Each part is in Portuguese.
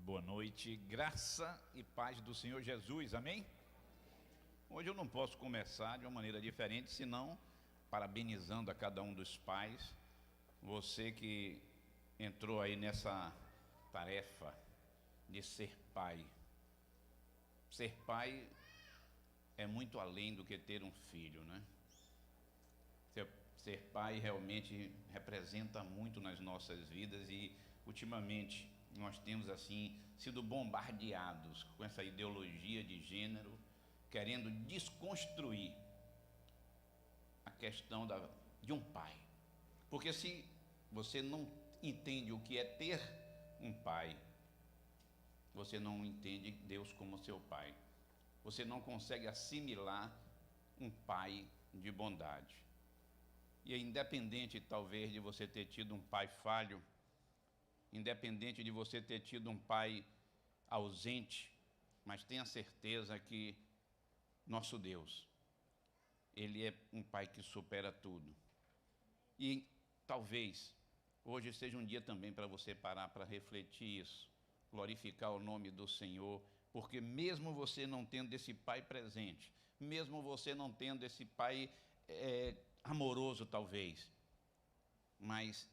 Boa noite, graça e paz do Senhor Jesus, amém? Hoje eu não posso começar de uma maneira diferente, senão parabenizando a cada um dos pais, você que entrou aí nessa tarefa de ser pai. Ser pai é muito além do que ter um filho, né? Ser pai realmente representa muito nas nossas vidas e ultimamente nós temos assim sido bombardeados com essa ideologia de gênero, querendo desconstruir a questão de um pai. Porque se você não entende o que é ter um pai, você não entende Deus como seu pai. Você não consegue assimilar um pai de bondade. E é independente talvez de você ter tido um pai falho, independente de você ter tido um pai ausente, mas tenha certeza que nosso Deus, Ele é um pai que supera tudo. E talvez hoje seja um dia também para você parar para refletir isso, glorificar o nome do Senhor, porque mesmo você não tendo esse pai presente, mesmo você não tendo esse pai amoroso talvez, mas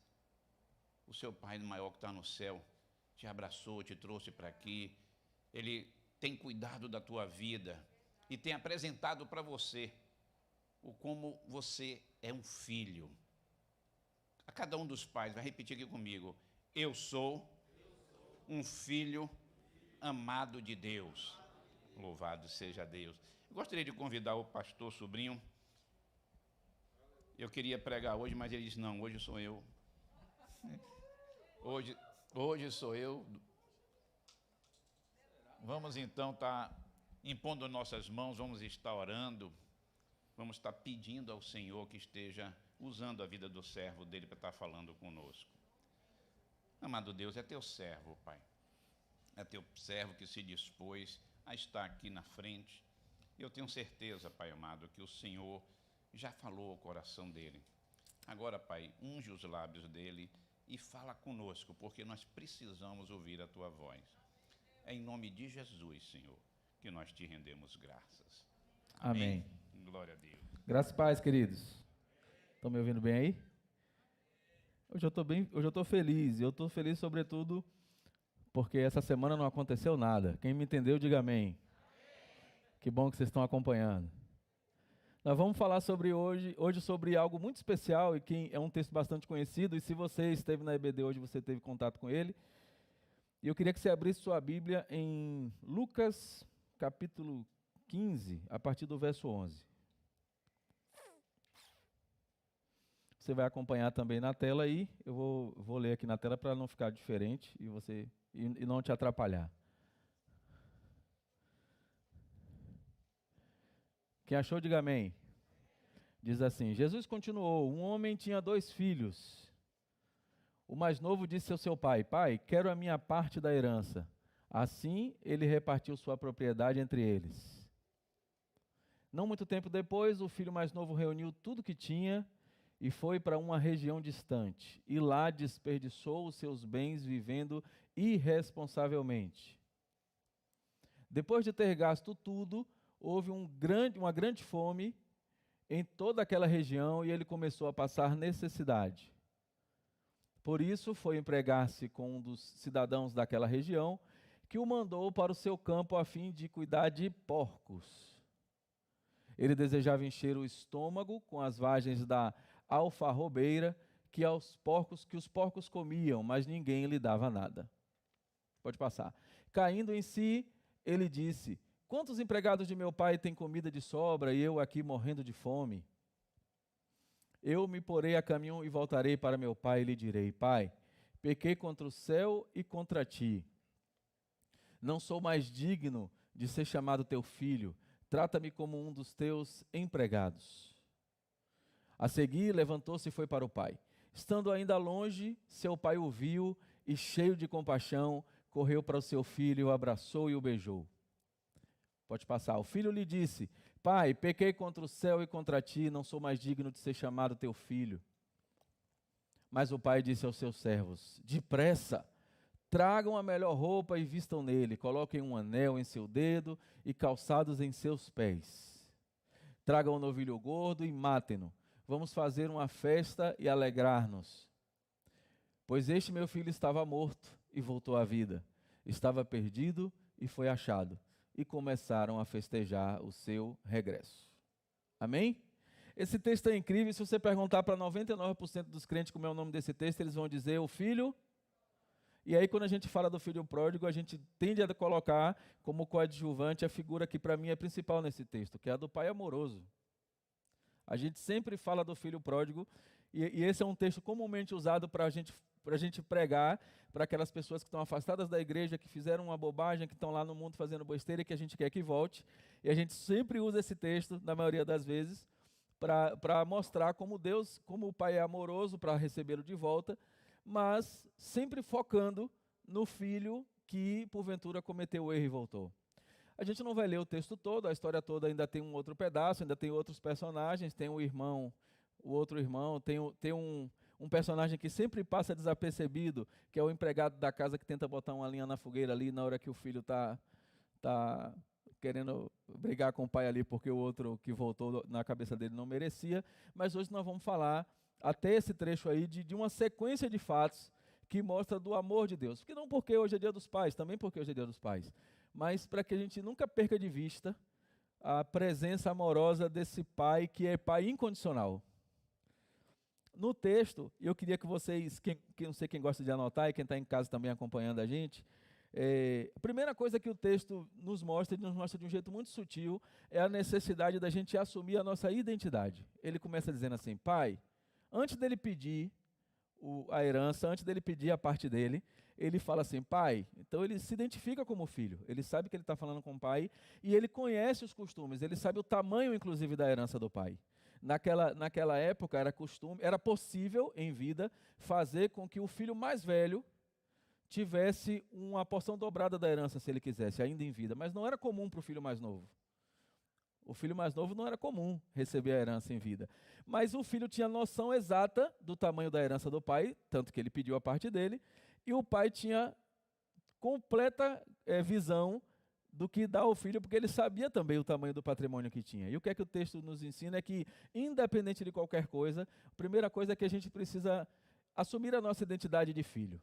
o seu Pai maior que está no céu te abraçou, te trouxe para aqui, Ele tem cuidado da tua vida e tem apresentado para você o como você é um filho. A cada um dos pais, vai repetir aqui comigo: eu sou um filho amado de Deus. Louvado seja Deus. Eu gostaria de convidar o pastor Sobrinho. Eu queria pregar hoje, mas ele disse: não, hoje sou eu. Hoje sou eu. Vamos então estar impondo nossas mãos, vamos estar orando, vamos estar pedindo ao Senhor que esteja usando a vida do servo dele para estar falando conosco. Amado Deus, é teu servo, Pai. É teu servo que se dispôs a estar aqui na frente. Eu tenho certeza, Pai amado, que o Senhor já falou ao coração dele. Agora, Pai, unge os lábios dele e fala conosco, porque nós precisamos ouvir a tua voz. É em nome de Jesus, Senhor, que nós te rendemos graças. Amém. Glória a Deus. Graças e paz, queridos. Estão me ouvindo bem aí? Hoje eu estou feliz. Eu estou feliz sobretudo porque essa semana não aconteceu nada. Quem me entendeu, diga amém. Que bom que vocês estão acompanhando. Nós vamos falar hoje sobre algo muito especial e que é um texto bastante conhecido, e se você esteve na EBD hoje, você teve contato com ele. E eu queria que você abrisse sua Bíblia em Lucas, capítulo 15, a partir do verso 11. Você vai acompanhar também na tela aí, eu vou ler aqui na tela para não ficar diferente e não te atrapalhar. Quem achou, diga amém. Diz assim: Jesus continuou: um homem tinha 2 filhos. O mais novo disse ao seu pai: pai, quero a minha parte da herança. Assim ele repartiu sua propriedade entre eles. Não muito tempo depois, o filho mais novo reuniu tudo que tinha e foi para uma região distante. E lá desperdiçou os seus bens vivendo irresponsavelmente. Depois de ter gasto tudo, houve uma grande fome em toda aquela região e ele começou a passar necessidade. Por isso foi empregar-se com um dos cidadãos daquela região, que o mandou para o seu campo a fim de cuidar de porcos. Ele desejava encher o estômago com as vagens da alfarrobeira que os porcos comiam, mas ninguém lhe dava nada. Pode passar. Caindo em si, ele disse: quantos empregados de meu pai têm comida de sobra e eu aqui morrendo de fome? Eu me porei a caminho e voltarei para meu pai e lhe direi: pai, pequei contra o céu e contra ti. Não sou mais digno de ser chamado teu filho. Trata-me como um dos teus empregados. A seguir, levantou-se e foi para o pai. Estando ainda longe, seu pai o viu e, cheio de compaixão, correu para o seu filho, o abraçou e o beijou. Pode passar. O filho lhe disse: pai, pequei contra o céu e contra ti, não sou mais digno de ser chamado teu filho. Mas o pai disse aos seus servos: depressa, Tragam a melhor roupa e vistam nele, coloquem um anel em seu dedo e calçados em seus pés. Tragam um novilho gordo e matem-no. Vamos fazer uma festa e alegrar-nos. Pois este meu filho estava morto e voltou à vida. Estava perdido e foi achado. E começaram a festejar o seu regresso. Amém? Esse texto é incrível. Se você perguntar para 99% dos crentes como é o nome desse texto, eles vão dizer o filho. E aí, quando a gente fala do filho pródigo, a gente tende a colocar como coadjuvante a figura que para mim é principal nesse texto, que é a do pai amoroso. A gente sempre fala do filho pródigo, e esse é um texto comumente usado para a gente pregar para aquelas pessoas que estão afastadas da igreja, que fizeram uma bobagem, que estão lá no mundo fazendo besteira e que a gente quer que volte. E a gente sempre usa esse texto, na maioria das vezes, para mostrar como Deus, como o pai é amoroso para recebê-lo de volta, mas sempre focando no filho que, porventura, cometeu o erro e voltou. A gente não vai ler o texto todo, a história toda ainda tem um outro pedaço, ainda tem outros personagens, tem o irmão, o outro irmão, tem um personagem que sempre passa desapercebido, que é o empregado da casa que tenta botar uma linha na fogueira ali na hora que o filho está querendo brigar com o pai ali porque o outro que voltou na cabeça dele não merecia. Mas hoje nós vamos falar até esse trecho aí de uma sequência de fatos que mostra do amor de Deus. Porque não porque hoje é dia dos pais, também porque hoje é dia dos pais, mas para que a gente nunca perca de vista a presença amorosa desse pai que é pai incondicional. No texto, eu queria que vocês, não sei quem gosta de anotar e quem está em casa também acompanhando a gente, a primeira coisa que o texto nos mostra de um jeito muito sutil, é a necessidade da gente assumir a nossa identidade. Ele começa dizendo assim: pai, antes dele pedir a herança, antes dele pedir a parte dele, ele fala assim, pai. Então ele se identifica como filho, ele sabe que ele está falando com o pai, e ele conhece os costumes, ele sabe o tamanho, inclusive, da herança do pai. Naquela época era possível, em vida, fazer com que o filho mais velho tivesse uma porção dobrada da herança, se ele quisesse, ainda em vida, mas não era comum para o filho mais novo. O filho mais novo não era comum receber a herança em vida. Mas o filho tinha noção exata do tamanho da herança do pai, tanto que ele pediu a parte dele, e o pai tinha completa visão do que dá ao filho, porque ele sabia também o tamanho do patrimônio que tinha. E o que é que o texto nos ensina é que, independente de qualquer coisa, a primeira coisa é que a gente precisa assumir a nossa identidade de filho.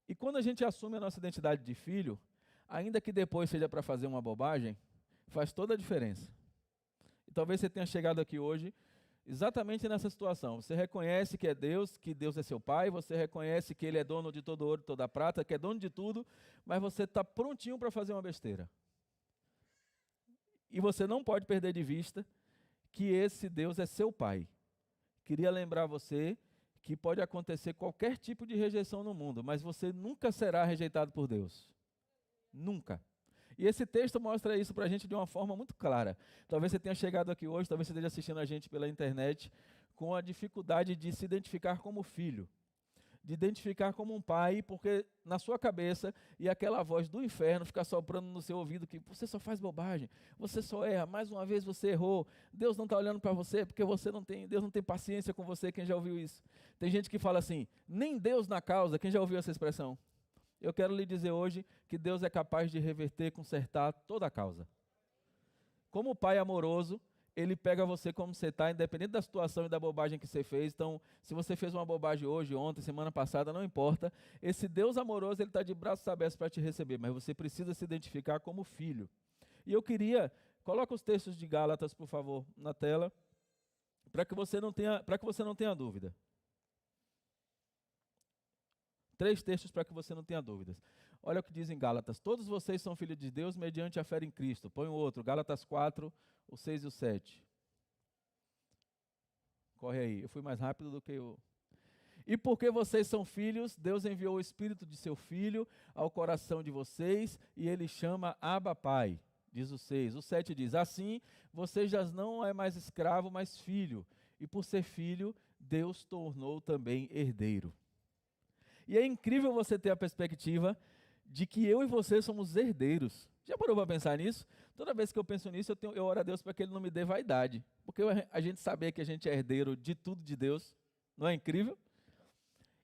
E quando a gente assume a nossa identidade de filho, ainda que depois seja para fazer uma bobagem, faz toda a diferença. E talvez você tenha chegado aqui hoje exatamente nessa situação. Você reconhece que Deus é seu pai, você reconhece que Ele é dono de todo ouro e toda prata, que é dono de tudo, mas você está prontinho para fazer uma besteira. E você não pode perder de vista que esse Deus é seu pai. Queria lembrar você que pode acontecer qualquer tipo de rejeição no mundo, mas você nunca será rejeitado por Deus. Nunca. E esse texto mostra isso para a gente de uma forma muito clara. Talvez você tenha chegado aqui hoje, talvez você esteja assistindo a gente pela internet, com a dificuldade de se identificar como filho, de identificar como um pai, porque na sua cabeça e aquela voz do inferno fica soprando no seu ouvido que você só faz bobagem, você só erra, mais uma vez você errou, Deus não está olhando para você porque Deus não tem paciência com você. Quem já ouviu isso? Tem gente que fala assim, nem Deus na causa. Quem já ouviu essa expressão? Eu quero lhe dizer hoje que Deus é capaz de reverter, consertar toda a causa. Como pai amoroso, Ele pega você como você está, independente da situação e da bobagem que você fez. Então, se você fez uma bobagem hoje, ontem, semana passada, não importa. Esse Deus amoroso, Ele está de braços abertos para te receber, mas você precisa se identificar como filho. E eu queria, coloca os textos de Gálatas, por favor, na tela, para que você não tenha dúvida. 3 textos para que você não tenha dúvidas. Olha o que diz em Gálatas. Todos vocês são filhos de Deus mediante a fé em Cristo. Põe o outro, Gálatas 4, o 6 e o 7. Corre aí, eu fui mais rápido do que eu... E porque vocês são filhos, Deus enviou o Espírito de seu Filho ao coração de vocês, e Ele chama Abba Pai, diz o 6. O 7 diz, assim, você já não é mais escravo, mas filho. E por ser filho, Deus tornou também herdeiro. E é incrível você ter a perspectiva de que eu e você somos herdeiros. Já parou para pensar nisso? Toda vez que eu penso nisso, eu oro a Deus para que Ele não me dê vaidade. Porque a gente saber que a gente é herdeiro de tudo de Deus, não é incrível?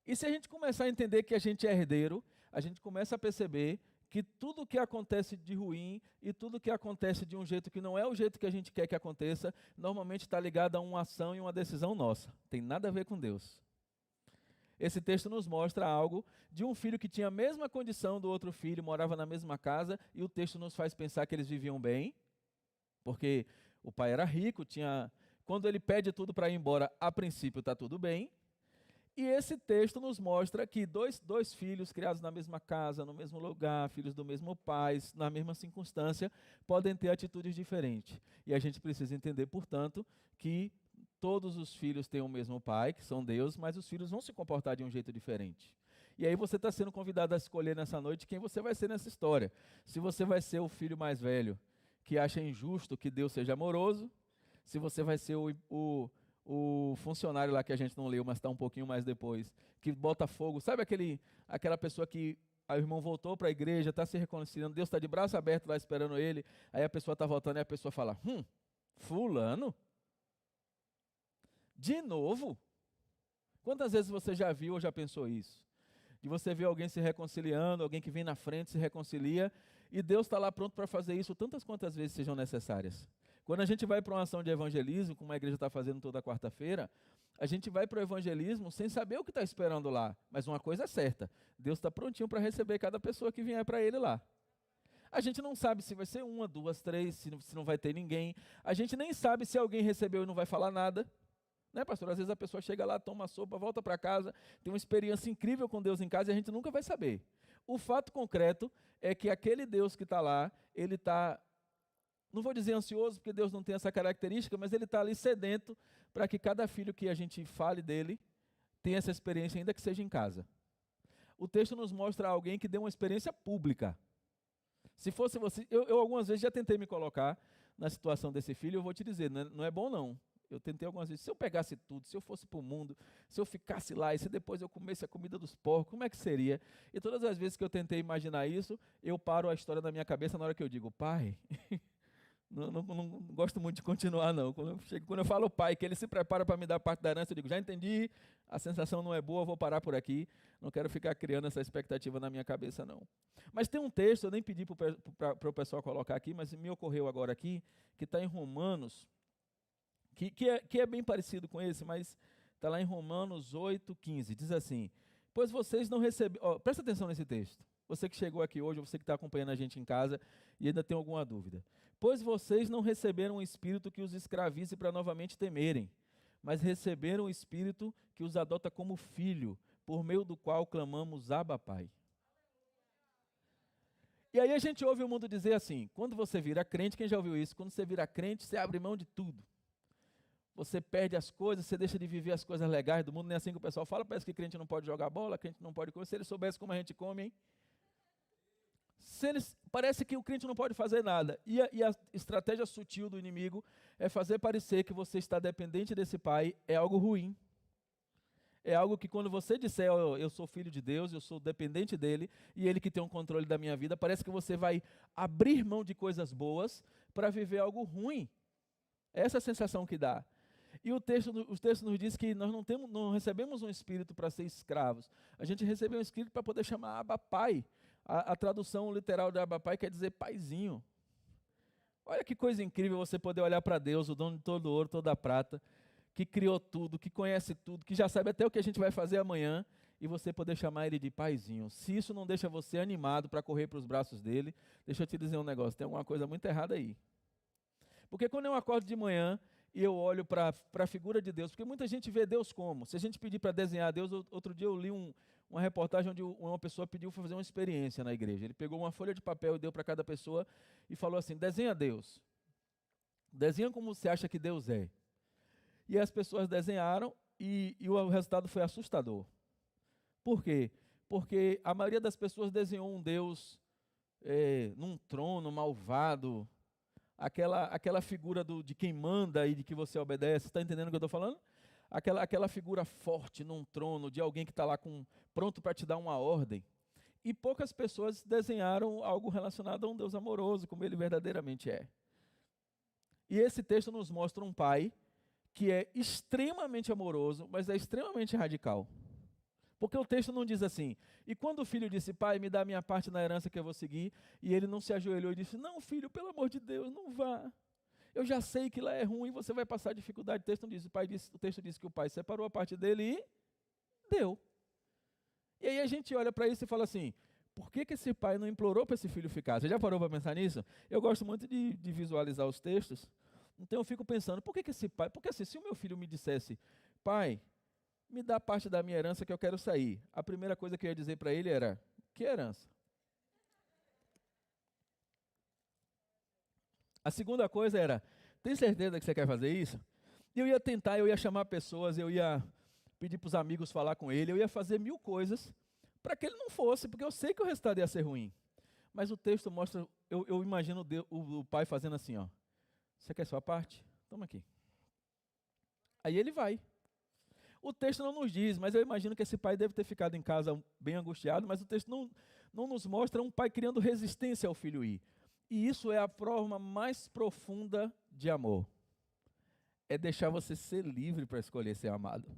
E se a gente começar a entender que a gente é herdeiro, a gente começa a perceber que tudo que acontece de ruim e tudo que acontece de um jeito que não é o jeito que a gente quer que aconteça, normalmente está ligado a uma ação e uma decisão nossa. Tem nada a ver com Deus. Esse texto nos mostra algo de um filho que tinha a mesma condição do outro filho, morava na mesma casa, e o texto nos faz pensar que eles viviam bem, porque o pai era rico, quando ele pede tudo para ir embora, a princípio está tudo bem. E esse texto nos mostra que dois filhos criados na mesma casa, no mesmo lugar, filhos do mesmo pai, na mesma circunstância, podem ter atitudes diferentes. E a gente precisa entender, portanto, que todos os filhos têm o mesmo pai, que são Deus, mas os filhos vão se comportar de um jeito diferente. E aí você está sendo convidado a escolher nessa noite quem você vai ser nessa história. Se você vai ser o filho mais velho, que acha injusto que Deus seja amoroso, se você vai ser o funcionário lá que a gente não leu, mas está um pouquinho mais depois, que bota fogo. Sabe aquela pessoa que o irmão voltou para a igreja, está se reconciliando, Deus está de braço aberto lá esperando ele, aí a pessoa está voltando e a pessoa fala, fulano? De novo? Quantas vezes você já viu ou já pensou isso? De você ver alguém se reconciliando, alguém que vem na frente se reconcilia, e Deus está lá pronto para fazer isso tantas quantas vezes sejam necessárias. Quando a gente vai para uma ação de evangelismo, como a igreja está fazendo toda quarta-feira, a gente vai para o evangelismo sem saber o que está esperando lá. Mas uma coisa é certa, Deus está prontinho para receber cada pessoa que vier para Ele lá. A gente não sabe se vai ser uma, duas, três, se não vai ter ninguém. A gente nem sabe se alguém recebeu e não vai falar nada. Né, pastor? Às vezes a pessoa chega lá, toma sopa, volta para casa, tem uma experiência incrível com Deus em casa e a gente nunca vai saber. O fato concreto é que aquele Deus que está lá, ele está, não vou dizer ansioso, porque Deus não tem essa característica, mas ele está ali sedento para que cada filho que a gente fale dele tenha essa experiência, ainda que seja em casa. O texto nos mostra alguém que deu uma experiência pública. Se fosse você, eu algumas vezes já tentei me colocar na situação desse filho, eu vou te dizer, não é bom não. Eu tentei algumas vezes, se eu pegasse tudo, se eu fosse para o mundo, se eu ficasse lá e se depois eu comesse a comida dos porcos, como é que seria? E todas as vezes que eu tentei imaginar isso, eu paro a história na minha cabeça na hora que eu digo, pai, não gosto muito de continuar não. Quando eu falo pai, que ele se prepara para me dar parte da herança, eu digo, já entendi, a sensação não é boa, vou parar por aqui, não quero ficar criando essa expectativa na minha cabeça não. Mas tem um texto, eu nem pedi para o pessoal colocar aqui, mas me ocorreu agora aqui, que está em Romanos, que é bem parecido com esse, mas está lá em Romanos 8:15, diz assim, pois vocês não receberam, presta atenção nesse texto, você que chegou aqui hoje, você que está acompanhando a gente em casa e ainda tem alguma dúvida, pois vocês não receberam um espírito que os escravize para novamente temerem, mas receberam um espírito que os adota como filho, por meio do qual clamamos Abba, Pai. E aí a gente ouve o mundo dizer assim, quando você vira crente, quem já ouviu isso? Quando você vira crente, você abre mão de tudo. Você perde as coisas, você deixa de viver as coisas legais do mundo, nem assim que o pessoal fala, parece que crente não pode jogar bola, crente não pode comer, se eles soubessem como a gente come, hein? Parece que o crente não pode fazer nada, e a estratégia sutil do inimigo é fazer parecer que você está dependente desse pai, é algo ruim. É algo que quando você disser, eu sou filho de Deus, eu sou dependente dele, e ele que tem o controle da minha vida, parece que você vai abrir mão de coisas boas para viver algo ruim. Essa é a sensação que dá. E os textos nos diz que nós não recebemos um espírito para ser escravos. A gente recebeu um espírito para poder chamar Abba Pai. A tradução literal de Abba Pai quer dizer paizinho. Olha que coisa incrível você poder olhar para Deus, o dono de todo o ouro, toda a prata, que criou tudo, que conhece tudo, que já sabe até o que a gente vai fazer amanhã, e você poder chamar ele de paizinho. Se isso não deixa você animado para correr para os braços dele, deixa eu te dizer um negócio, tem alguma coisa muito errada aí. Porque quando eu acordo de manhã e eu olho para a figura de Deus, porque muita gente vê Deus como? Se a gente pedir para desenhar Deus, outro dia eu li uma reportagem onde uma pessoa pediu para fazer uma experiência na igreja. Ele pegou uma folha de papel e deu para cada pessoa e falou assim, desenha Deus. Desenha como você acha que Deus é. E as pessoas desenharam e o resultado foi assustador. Por quê? Porque a maioria das pessoas desenhou um Deus num trono malvado, aquela figura de quem manda e de que você obedece. Está entendendo o que eu estou falando? Aquela figura forte num trono, de alguém que está lá pronto para te dar uma ordem. E poucas pessoas desenharam algo relacionado a um Deus amoroso, como ele verdadeiramente é. E esse texto nos mostra um pai que é extremamente amoroso, mas é extremamente radical. Porque o texto não diz assim, e quando o filho disse, pai, me dá a minha parte na herança que eu vou seguir, e ele não se ajoelhou e disse, não, filho, pelo amor de Deus, não vá. Eu já sei que lá é ruim, você vai passar dificuldade. O texto não diz, o texto diz que o pai separou a parte dele e deu. E aí a gente olha para isso e fala assim, por que esse pai não implorou para esse filho ficar? Você já parou para pensar nisso? Eu gosto muito de visualizar os textos, então eu fico pensando, por que esse pai, porque assim, se o meu filho me dissesse, pai, me dá parte da minha herança que eu quero sair, a primeira coisa que eu ia dizer para ele era, que herança? A segunda coisa era, tem certeza que você quer fazer isso? E eu ia tentar, eu ia chamar pessoas, eu ia pedir para os amigos falar com ele, eu ia fazer 1000 coisas para que ele não fosse, porque eu sei que o resultado ia ser ruim. Mas o texto mostra, eu imagino o pai fazendo assim, ó, você quer sua parte? Toma aqui. Aí ele vai. O texto não nos diz, mas eu imagino que esse pai deve ter ficado em casa bem angustiado, mas o texto não nos mostra um pai criando resistência ao filho ir. E isso é a forma mais profunda de amor. É deixar você ser livre para escolher ser amado.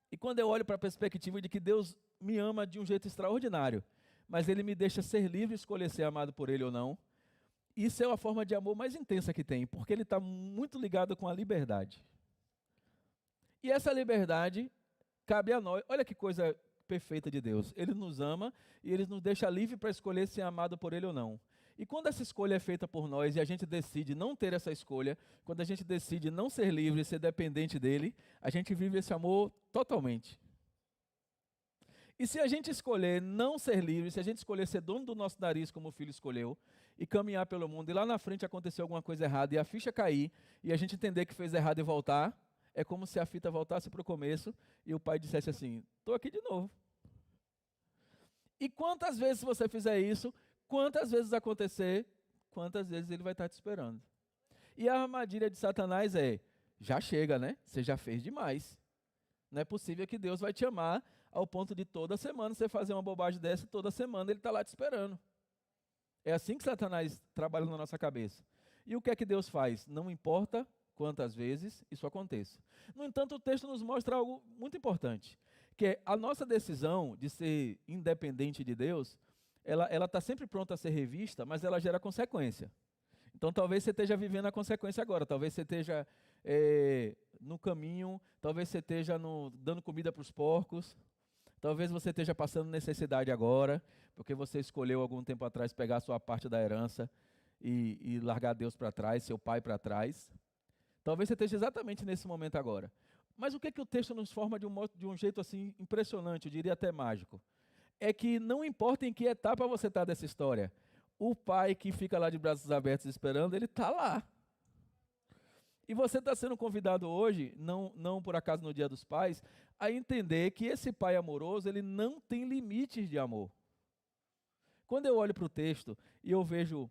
E quando eu olho para a perspectiva de que Deus me ama de um jeito extraordinário, mas Ele me deixa ser livre e escolher ser amado por Ele ou não, isso é a forma de amor mais intensa que tem, porque ele está muito ligado com a liberdade. E essa liberdade cabe a nós. Olha que coisa perfeita de Deus. Ele nos ama e Ele nos deixa livre para escolher ser amado por Ele ou não. E quando essa escolha é feita por nós e a gente decide não ter essa escolha, quando a gente decide não ser livre e ser dependente dEle, a gente vive esse amor totalmente. E se a gente escolher não ser livre, se a gente escolher ser dono do nosso nariz como o filho escolheu, e caminhar pelo mundo, e lá na frente acontecer alguma coisa errada, e a ficha cair, e a gente entender que fez errado e voltar, é como se a fita voltasse para o começo, e o pai dissesse assim, estou aqui de novo. E quantas vezes você fizer isso, quantas vezes acontecer, quantas vezes ele vai estar te esperando. E a armadilha de Satanás é, já chega, né? Você já fez demais. Não é possível que Deus vai te amar ao ponto de toda semana você fazer uma bobagem dessa, toda semana ele está lá te esperando. É assim que Satanás trabalha na nossa cabeça. E o que é que Deus faz? Não importa quantas vezes isso aconteça. No entanto, o texto nos mostra algo muito importante, que é a nossa decisão de ser independente de Deus, ela está sempre pronta a ser revista, mas ela gera consequência. Então, talvez você esteja vivendo a consequência agora, talvez você esteja no caminho, talvez você esteja dando comida para os porcos, talvez você esteja passando necessidade agora, porque você escolheu algum tempo atrás pegar a sua parte da herança e largar Deus para trás, seu pai para trás. Talvez você esteja exatamente nesse momento agora. Mas o que o texto nos forma de um jeito assim impressionante, eu diria até mágico, é que não importa em que etapa você está dessa história, o pai que fica lá de braços abertos esperando, ele está lá. E você está sendo convidado hoje, não por acaso no Dia dos Pais, a entender que esse pai amoroso, ele não tem limites de amor. Quando eu olho para o texto e eu vejo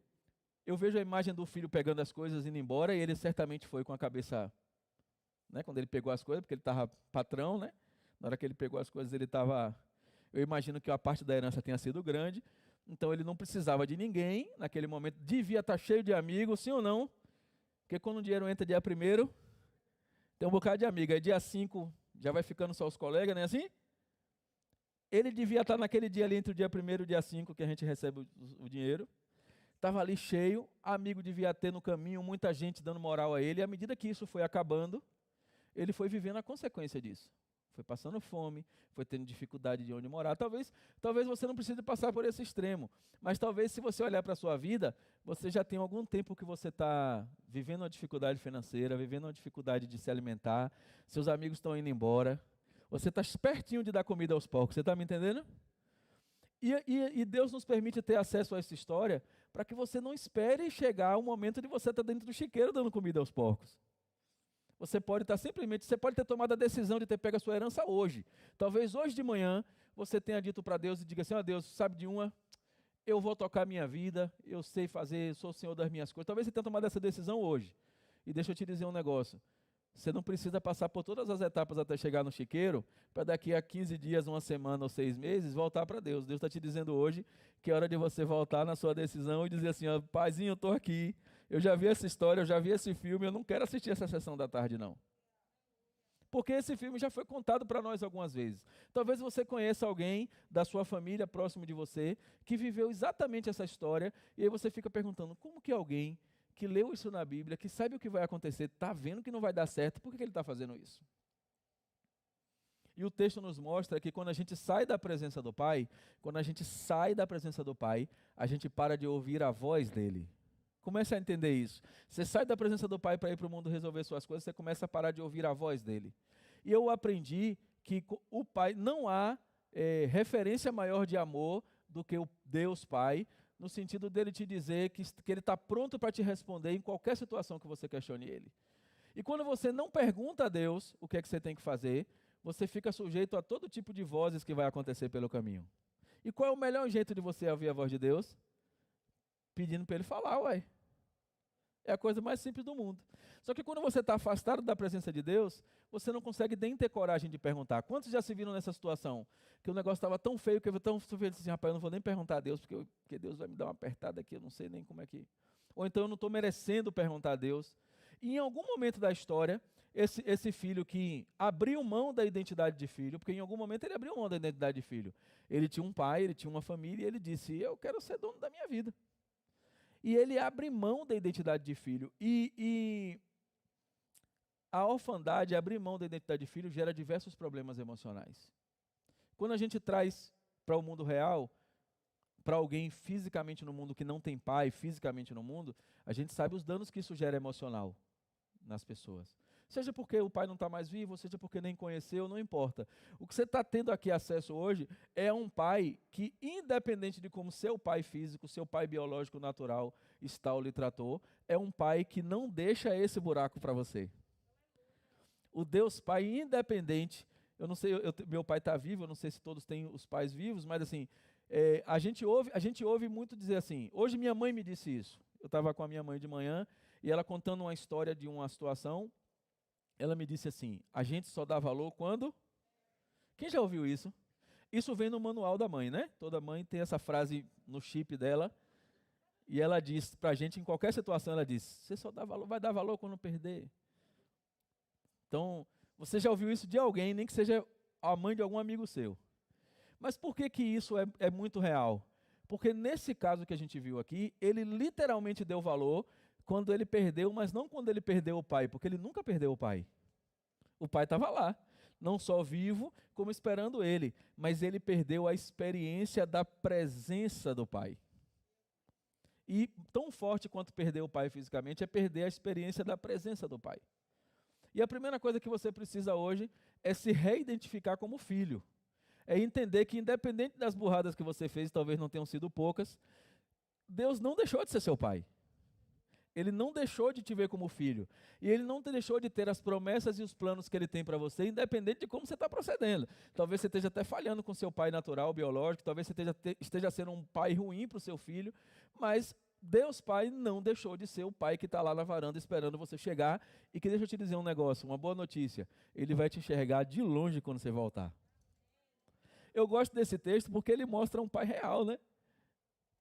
a imagem do filho pegando as coisas e indo embora, e ele certamente foi com a cabeça, né, quando ele pegou as coisas, porque ele estava patrão, né? Na hora que ele pegou as coisas, ele estava... Eu imagino que a parte da herança tenha sido grande, então ele não precisava de ninguém, naquele momento devia estar cheio de amigos, sim ou não? Porque quando o dinheiro entra dia 1º, tem um bocado de amigo, aí dia 5 já vai ficando só os colegas, não é assim? Ele devia estar naquele dia ali entre o dia 1º e o dia 5 que a gente recebe o dinheiro, estava ali cheio, amigo devia ter no caminho, muita gente dando moral a ele, e à medida que isso foi acabando, ele foi vivendo a consequência disso. Foi passando fome, foi tendo dificuldade de onde morar. Talvez você não precise passar por esse extremo, mas talvez se você olhar para a sua vida, você já tem algum tempo que você está vivendo uma dificuldade financeira, vivendo uma dificuldade de se alimentar, seus amigos estão indo embora, você está pertinho de dar comida aos porcos, você está me entendendo? E Deus nos permite ter acesso a essa história para que você não espere chegar o momento de você estar dentro do chiqueiro dando comida aos porcos. Você pode ter tomado a decisão de ter pego a sua herança hoje. Talvez hoje de manhã você tenha dito para Deus e diga assim, Deus, sabe de uma? Eu vou tocar a minha vida, eu sei fazer, sou o Senhor das minhas coisas. Talvez você tenha tomado essa decisão hoje. E deixa eu te dizer um negócio. Você não precisa passar por todas as etapas até chegar no chiqueiro, para daqui a 15 dias, uma semana ou 6 meses, voltar para Deus. Deus está te dizendo hoje que é hora de você voltar na sua decisão e dizer assim, paizinho, eu estou aqui. Eu já vi essa história, eu já vi esse filme, eu não quero assistir essa sessão da tarde, não. Porque esse filme já foi contado para nós algumas vezes. Talvez você conheça alguém da sua família, próximo de você, que viveu exatamente essa história, e aí você fica perguntando, como que alguém que leu isso na Bíblia, que sabe o que vai acontecer, está vendo que não vai dar certo, por que ele está fazendo isso? E o texto nos mostra que quando a gente sai da presença do Pai, a gente para de ouvir a voz dele. Comece a entender isso. Você sai da presença do Pai para ir para o mundo resolver suas coisas, você começa a parar de ouvir a voz dele. E eu aprendi que o Pai, não há referência maior de amor do que o Deus Pai, no sentido dele te dizer que ele está pronto para te responder em qualquer situação que você questione ele. E quando você não pergunta a Deus o que é que você tem que fazer, você fica sujeito a todo tipo de vozes que vai acontecer pelo caminho. E qual é o melhor jeito de você ouvir a voz de Deus? Pedindo para ele falar, ué. É a coisa mais simples do mundo. Só que quando você está afastado da presença de Deus, você não consegue nem ter coragem de perguntar. Quantos já se viram nessa situação? Que o negócio estava tão feio que eu tão feio assim, rapaz, eu não vou nem perguntar a Deus, porque Deus vai me dar uma apertada aqui, eu não sei nem como é que... Ou então eu não estou merecendo perguntar a Deus. E em algum momento da história, esse filho que abriu mão da identidade de filho, porque em algum momento ele abriu mão da identidade de filho. Ele tinha um pai, ele tinha uma família, e ele disse, eu quero ser dono da minha vida. E ele abre mão da identidade de filho. E a orfandade, abrir mão da identidade de filho, gera diversos problemas emocionais. Quando a gente traz para o mundo real, para alguém fisicamente no mundo que não tem pai, fisicamente no mundo, a gente sabe os danos que isso gera emocional nas pessoas. Seja porque o pai não está mais vivo, seja porque nem conheceu, não importa. O que você está tendo aqui acesso hoje é um pai que, independente de como seu pai físico, seu pai biológico natural está ou lhe tratou, é um pai que não deixa esse buraco para você. O Deus Pai independente, eu não sei, meu pai está vivo, eu não sei se todos têm os pais vivos, mas assim, a gente ouve muito dizer assim, hoje minha mãe me disse isso, eu estava com a minha mãe de manhã, e ela contando uma história de uma situação, ela me disse assim, a gente só dá valor quando... Quem já ouviu isso? Isso vem no manual da mãe, né? Toda mãe tem essa frase no chip dela, e ela diz pra gente, em qualquer situação, ela diz, você só dá valor, vai dar valor quando perder. Então, você já ouviu isso de alguém, nem que seja a mãe de algum amigo seu. Mas por que isso é muito real? Porque nesse caso que a gente viu aqui, ele literalmente deu valor quando ele perdeu, mas não quando ele perdeu o pai, porque ele nunca perdeu o pai. O pai estava lá, não só vivo, como esperando ele, mas ele perdeu a experiência da presença do pai. E tão forte quanto perder o pai fisicamente é perder a experiência da presença do pai. E a primeira coisa que você precisa hoje é se reidentificar como filho. É entender que independente das burradas que você fez, talvez não tenham sido poucas, Deus não deixou de ser seu pai. Ele não deixou de te ver como filho. E ele não te deixou de ter as promessas e os planos que ele tem para você, independente de como você está procedendo. Talvez você esteja até falhando com seu pai natural, biológico, talvez você esteja sendo um pai ruim para o seu filho, mas Deus Pai não deixou de ser o pai que está lá na varanda esperando você chegar. E que deixa eu te dizer um negócio, uma boa notícia. Ele vai te enxergar de longe quando você voltar. Eu gosto desse texto porque ele mostra um pai real, né?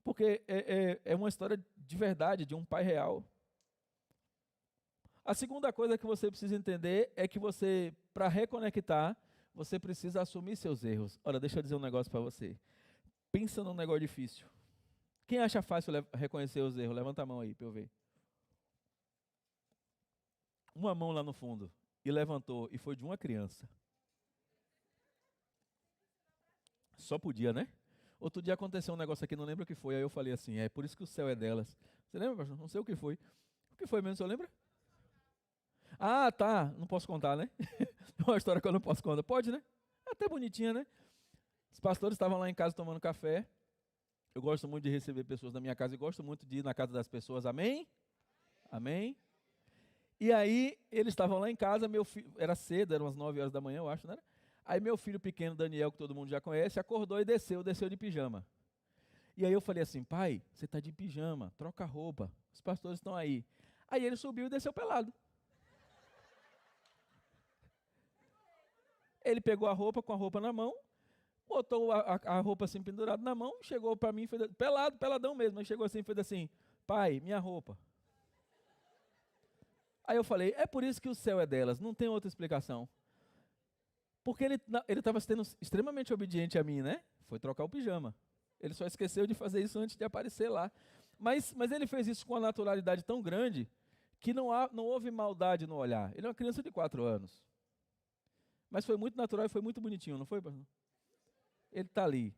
Porque é uma história de verdade, de um pai real. A segunda coisa que você precisa entender é que você, para reconectar, você precisa assumir seus erros. Olha, deixa eu dizer um negócio para você. Pensa num negócio difícil. Quem acha fácil reconhecer os erros? Levanta a mão aí para eu ver. Uma mão lá no fundo. E levantou, e foi de uma criança. Só podia, né? Outro dia aconteceu um negócio aqui, não lembro o que foi, aí eu falei assim, é por isso que o céu é delas. Você lembra, pastor? Não sei o que foi. O que foi mesmo, você lembra? Ah, tá, não posso contar, né? É uma história que eu não posso contar. Pode, né? É até bonitinha, né? Os pastores estavam lá em casa tomando café. Eu gosto muito de receber pessoas na minha casa e gosto muito de ir na casa das pessoas, amém? Amém? E aí, eles estavam lá em casa, meu filho, era cedo, eram umas 9 horas da manhã, eu acho, não era? Aí meu filho pequeno, Daniel, que todo mundo já conhece, acordou e desceu de pijama. E aí eu falei assim, pai, você está de pijama, troca a roupa, os pastores estão aí. Aí ele subiu e desceu pelado. Ele pegou a roupa com a roupa na mão, botou a roupa assim pendurada na mão, chegou para mim, fez, pelado, peladão mesmo, aí chegou assim e fez assim, pai, minha roupa. Aí eu falei, é por isso que o céu é delas, não tem outra explicação. Porque ele estava sendo extremamente obediente a mim, né? Foi trocar o pijama. Ele só esqueceu de fazer isso antes de aparecer lá. Mas ele fez isso com uma naturalidade tão grande que não houve maldade no olhar. Ele é uma criança de 4 anos. Mas foi muito natural e foi muito bonitinho, não foi, pastor? Ele está ali.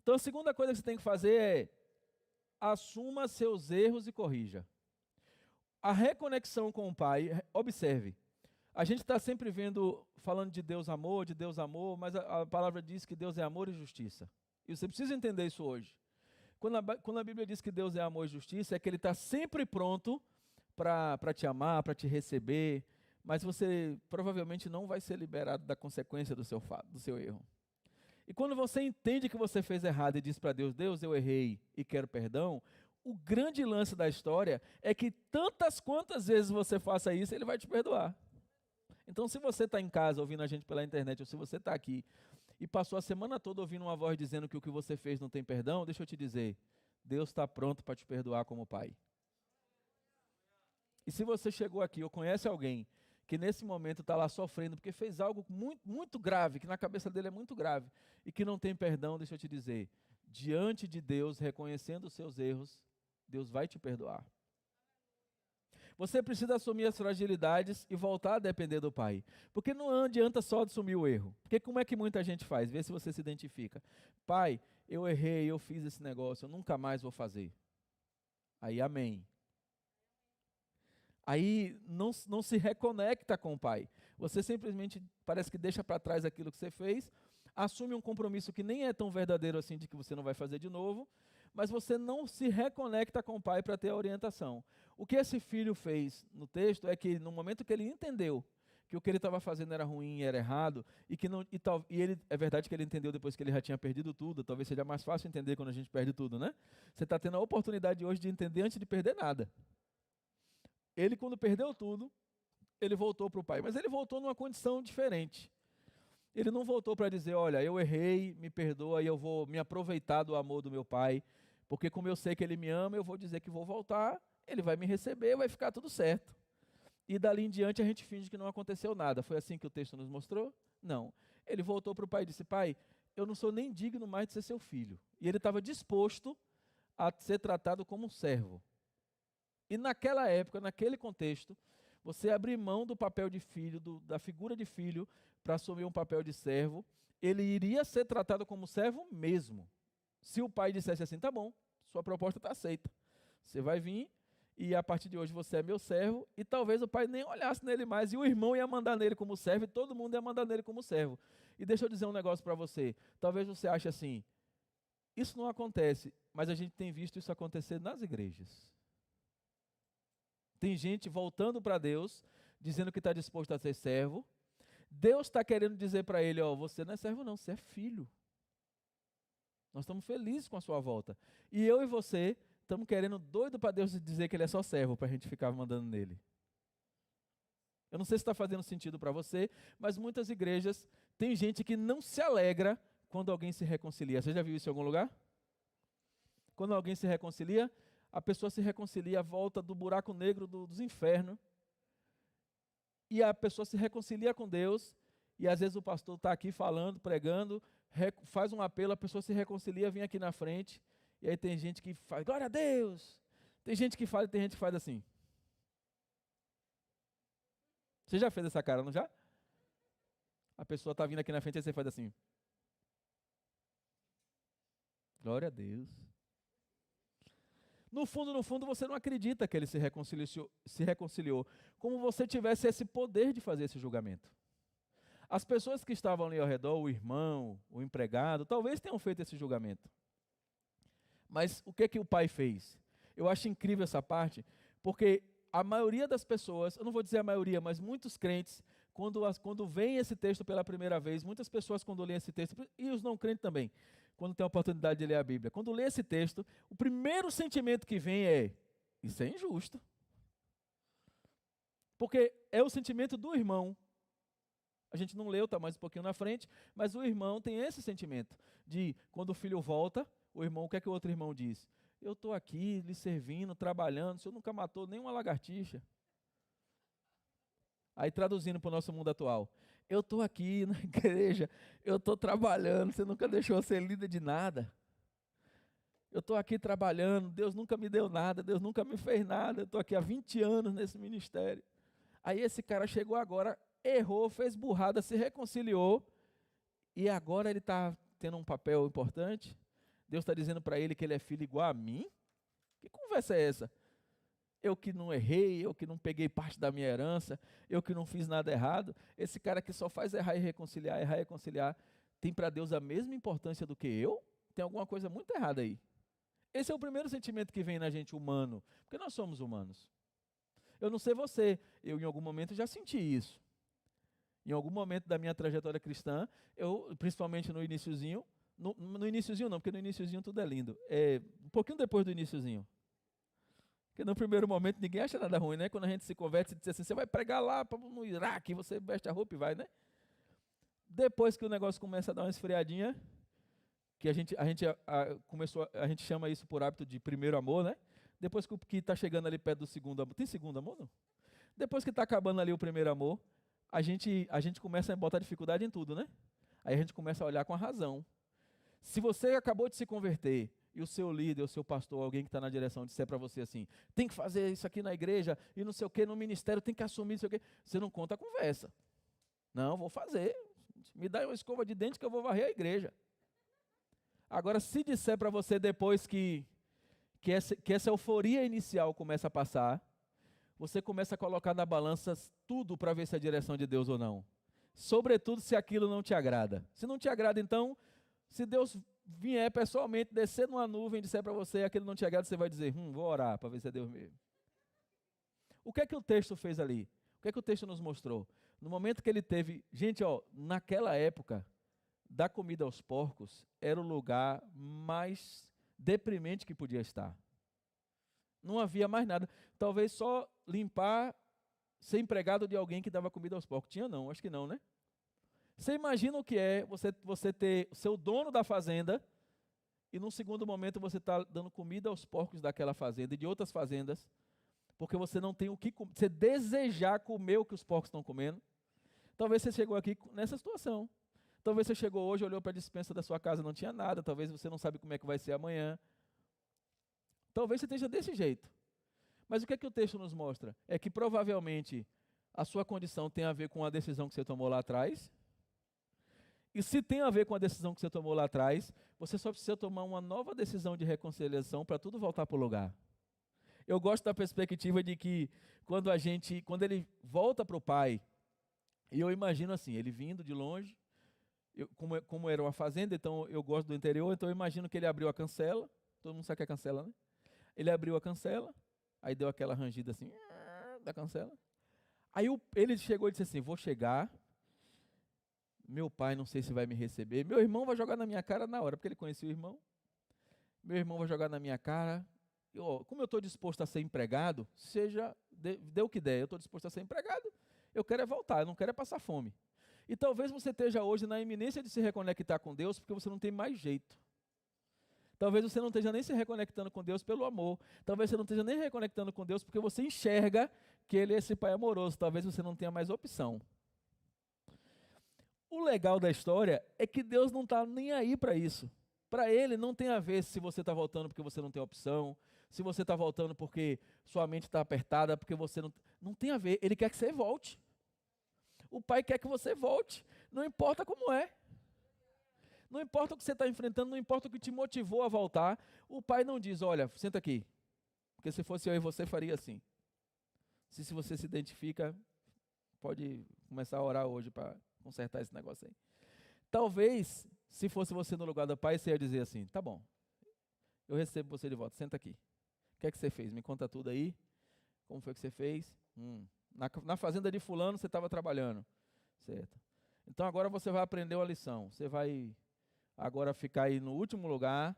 Então a segunda coisa que você tem que fazer é assuma seus erros e corrija. A reconexão com o Pai, observe. A gente está sempre falando de Deus amor, mas a palavra diz que Deus é amor e justiça. E você precisa entender isso hoje. Quando a Bíblia diz que Deus é amor e justiça, é que Ele está sempre pronto para te amar, para te receber, mas você provavelmente não vai ser liberado da consequência do seu erro. E quando você entende que você fez errado e diz para Deus, Deus, eu errei e quero perdão, o grande lance da história é que tantas quantas vezes você faça isso, Ele vai te perdoar. Então, se você está em casa ouvindo a gente pela internet, ou se você está aqui e passou a semana toda ouvindo uma voz dizendo que o que você fez não tem perdão, deixa eu te dizer, Deus está pronto para te perdoar como Pai. E se você chegou aqui ou conhece alguém que nesse momento está lá sofrendo porque fez algo muito, muito grave, que na cabeça dele é muito grave, e que não tem perdão, deixa eu te dizer, diante de Deus, reconhecendo os seus erros, Deus vai te perdoar. Você precisa assumir as fragilidades e voltar a depender do Pai. Porque não adianta só assumir o erro. Porque como é que muita gente faz? Vê se você se identifica. Pai, eu errei, eu fiz esse negócio, eu nunca mais vou fazer. Aí, amém. Aí não se reconecta com o Pai. Você simplesmente parece que deixa para trás aquilo que você fez, assume um compromisso que nem é tão verdadeiro assim de que você não vai fazer de novo, mas você não se reconecta com o Pai para ter a orientação. O que esse filho fez no texto é que no momento que ele entendeu que o que ele estava fazendo era ruim, era errado, é verdade que ele entendeu depois que ele já tinha perdido tudo, talvez seja mais fácil entender quando a gente perde tudo, né? Você está tendo a oportunidade hoje de entender antes de perder nada. Ele, quando perdeu tudo, ele voltou para o Pai, mas ele voltou numa condição diferente. Ele não voltou para dizer, olha, eu errei, me perdoa e eu vou me aproveitar do amor do meu Pai, porque como eu sei que Ele me ama, eu vou dizer que vou voltar, Ele vai me receber, vai ficar tudo certo. E dali em diante a gente finge que não aconteceu nada. Foi assim que o texto nos mostrou? Não. Ele voltou para o Pai e disse, Pai, eu não sou nem digno mais de ser seu filho. E ele estava disposto a ser tratado como um servo. E naquela época, naquele contexto, você abrir mão do papel de filho, da figura de filho, para assumir um papel de servo, ele iria ser tratado como servo mesmo. Se o pai dissesse assim, tá bom, sua proposta está aceita. Você vai vir e a partir de hoje você é meu servo, e talvez o pai nem olhasse nele mais, e o irmão ia mandar nele como servo, e todo mundo ia mandar nele como servo. E deixa eu dizer um negócio para você, talvez você ache assim, isso não acontece, mas a gente tem visto isso acontecer nas igrejas. Tem gente voltando para Deus, dizendo que está disposto a ser servo. Deus está querendo dizer para ele, ó, você não é servo não, você é filho. Nós estamos felizes com a sua volta. E eu e você estamos querendo doido para Deus dizer que ele é só servo, para a gente ficar mandando nele. Eu não sei se está fazendo sentido para você, mas muitas igrejas tem gente que não se alegra quando alguém se reconcilia. Você já viu isso em algum lugar? Quando alguém se reconcilia, a pessoa se reconcilia, volta do buraco negro dos infernos, e a pessoa se reconcilia com Deus, e às vezes o pastor está aqui falando, pregando, faz um apelo, a pessoa se reconcilia, vem aqui na frente, e aí tem gente que faz, glória a Deus, tem gente que fala e tem gente que faz assim. Você já fez essa cara, não já? A pessoa está vindo aqui na frente e você faz assim. Glória a Deus. No fundo, você não acredita que ele se reconciliou, como você tivesse esse poder de fazer esse julgamento. As pessoas que estavam ali ao redor, o irmão, o empregado, talvez tenham feito esse julgamento. Mas o que o pai fez? Eu acho incrível essa parte, porque a maioria das pessoas, eu não vou dizer a maioria, mas muitos crentes, quando veem esse texto pela primeira vez, muitas pessoas quando leem esse texto, e os não crentes também, quando tem a oportunidade de ler a Bíblia, quando lê esse texto, o primeiro sentimento que vem é, isso é injusto. Porque é o sentimento do irmão. A gente não leu, está mais um pouquinho na frente, mas o irmão tem esse sentimento de, quando o filho volta, o irmão, o que é que o outro irmão diz? Eu estou aqui, lhe servindo, trabalhando, o senhor nunca matou nenhuma lagartixa. Aí traduzindo para o nosso mundo atual, Eu estou aqui na igreja, eu estou trabalhando, você nunca deixou eu ser líder de nada. Eu estou aqui trabalhando, Deus nunca me deu nada, Deus nunca me fez nada, eu estou aqui há 20 anos nesse ministério. Aí esse cara chegou agora, errou, fez burrada, se reconciliou, e agora ele está tendo um papel importante. Deus está dizendo para ele que ele é filho igual a mim? Que conversa é essa? Eu que não errei, eu que não peguei parte da minha herança, eu que não fiz nada errado. Esse cara que só faz errar e reconciliar, tem para Deus a mesma importância do que eu? Tem alguma coisa muito errada aí. Esse é o primeiro sentimento que vem na gente humano, porque nós somos humanos. Eu não sei você, eu em algum momento já senti isso. Em algum momento da minha trajetória cristã, eu, principalmente no iniciozinho, no iniciozinho não, porque no iniciozinho tudo é lindo. Um pouquinho depois do iniciozinho. Porque no primeiro momento ninguém acha nada ruim, né? Quando a gente se converte, você diz assim, você vai pregar lá no Iraque, você veste a roupa e vai, né? Depois que o negócio começa a dar uma esfriadinha, que a gente chama isso por hábito de primeiro amor, né? Depois que está chegando ali perto do segundo amor, tem segundo amor, não? Depois que está acabando ali o primeiro amor, a gente começa a botar dificuldade em tudo, né? Aí a gente começa a olhar com a razão. Se você acabou de se converter e o seu líder, o seu pastor, alguém que está na direção, disser para você assim, tem que fazer isso aqui na igreja e não sei o quê, no ministério tem que assumir não sei o quê, você não conta a conversa. Não, vou fazer. Me dá uma escova de dente que eu vou varrer a igreja. Agora, se disser para você depois que essa euforia inicial começa a passar, você começa a colocar na balança tudo para ver se é a direção de Deus ou não. Sobretudo se aquilo não te agrada. Se não te agrada, então, se Deus vier pessoalmente, descer numa nuvem e disser para você aquilo não te agrada, você vai dizer, vou orar para ver se é Deus mesmo. O que é que o texto fez ali? O que é que o texto nos mostrou? No momento que ele teve... Gente, naquela época, dar comida aos porcos era o lugar mais deprimente que podia estar. Não havia mais nada. Talvez só limpar, ser empregado de alguém que dava comida aos porcos. Tinha não, acho que não, né? Você imagina o que é você ter o seu dono da fazenda e num segundo momento você está dando comida aos porcos daquela fazenda e de outras fazendas, porque você não tem o que comer, você desejar comer o que os porcos estão comendo. Talvez você chegou aqui nessa situação. Talvez você chegou hoje, olhou para a despensa da sua casa, não tinha nada. Talvez você não sabe como é que vai ser amanhã. Talvez você esteja desse jeito. Mas o que é que o texto nos mostra? É que provavelmente a sua condição tem a ver com a decisão que você tomou lá atrás. E se tem a ver com a decisão que você tomou lá atrás, você só precisa tomar uma nova decisão de reconciliação para tudo voltar para o lugar. Eu gosto da perspectiva de que quando ele volta para o pai, e eu imagino assim, ele vindo de longe, como era uma fazenda, então eu gosto do interior, então eu imagino que ele abriu a cancela, todo mundo sabe o que é cancela, né? Ele abriu a cancela, aí deu aquela rangida assim, da cancela. Aí ele chegou e disse assim, vou chegar, meu pai não sei se vai me receber, meu irmão vai jogar na minha cara na hora, porque ele conhecia o irmão. Meu irmão vai jogar na minha cara. Como eu estou disposto a ser empregado, dê o que der, eu estou disposto a ser empregado, eu quero é voltar, eu não quero é passar fome. E talvez você esteja hoje na iminência de se reconectar com Deus, porque você não tem mais jeito. Talvez você não esteja nem se reconectando com Deus pelo amor. Talvez você não esteja nem reconectando com Deus porque você enxerga que Ele é esse Pai amoroso. Talvez você não tenha mais opção. O legal da história é que Deus não está nem aí para isso. Para Ele não tem a ver se você está voltando porque você não tem opção, se você está voltando porque sua mente está apertada, porque você não... Não tem a ver, Ele quer que você volte. O Pai quer que você volte, não importa como é. Não importa o que você está enfrentando, não importa o que te motivou a voltar. O Pai não diz, olha, senta aqui, porque se fosse eu e você faria assim. Se você se identifica, pode começar a orar hoje para consertar esse negócio aí. Talvez, se fosse você no lugar do Pai, você ia dizer assim, tá bom, eu recebo você de volta, senta aqui. O que é que você fez? Me conta tudo aí. Como foi que você fez? Na fazenda de fulano você estava trabalhando, certo? Então agora você vai aprender uma lição, você vai agora ficar aí no último lugar,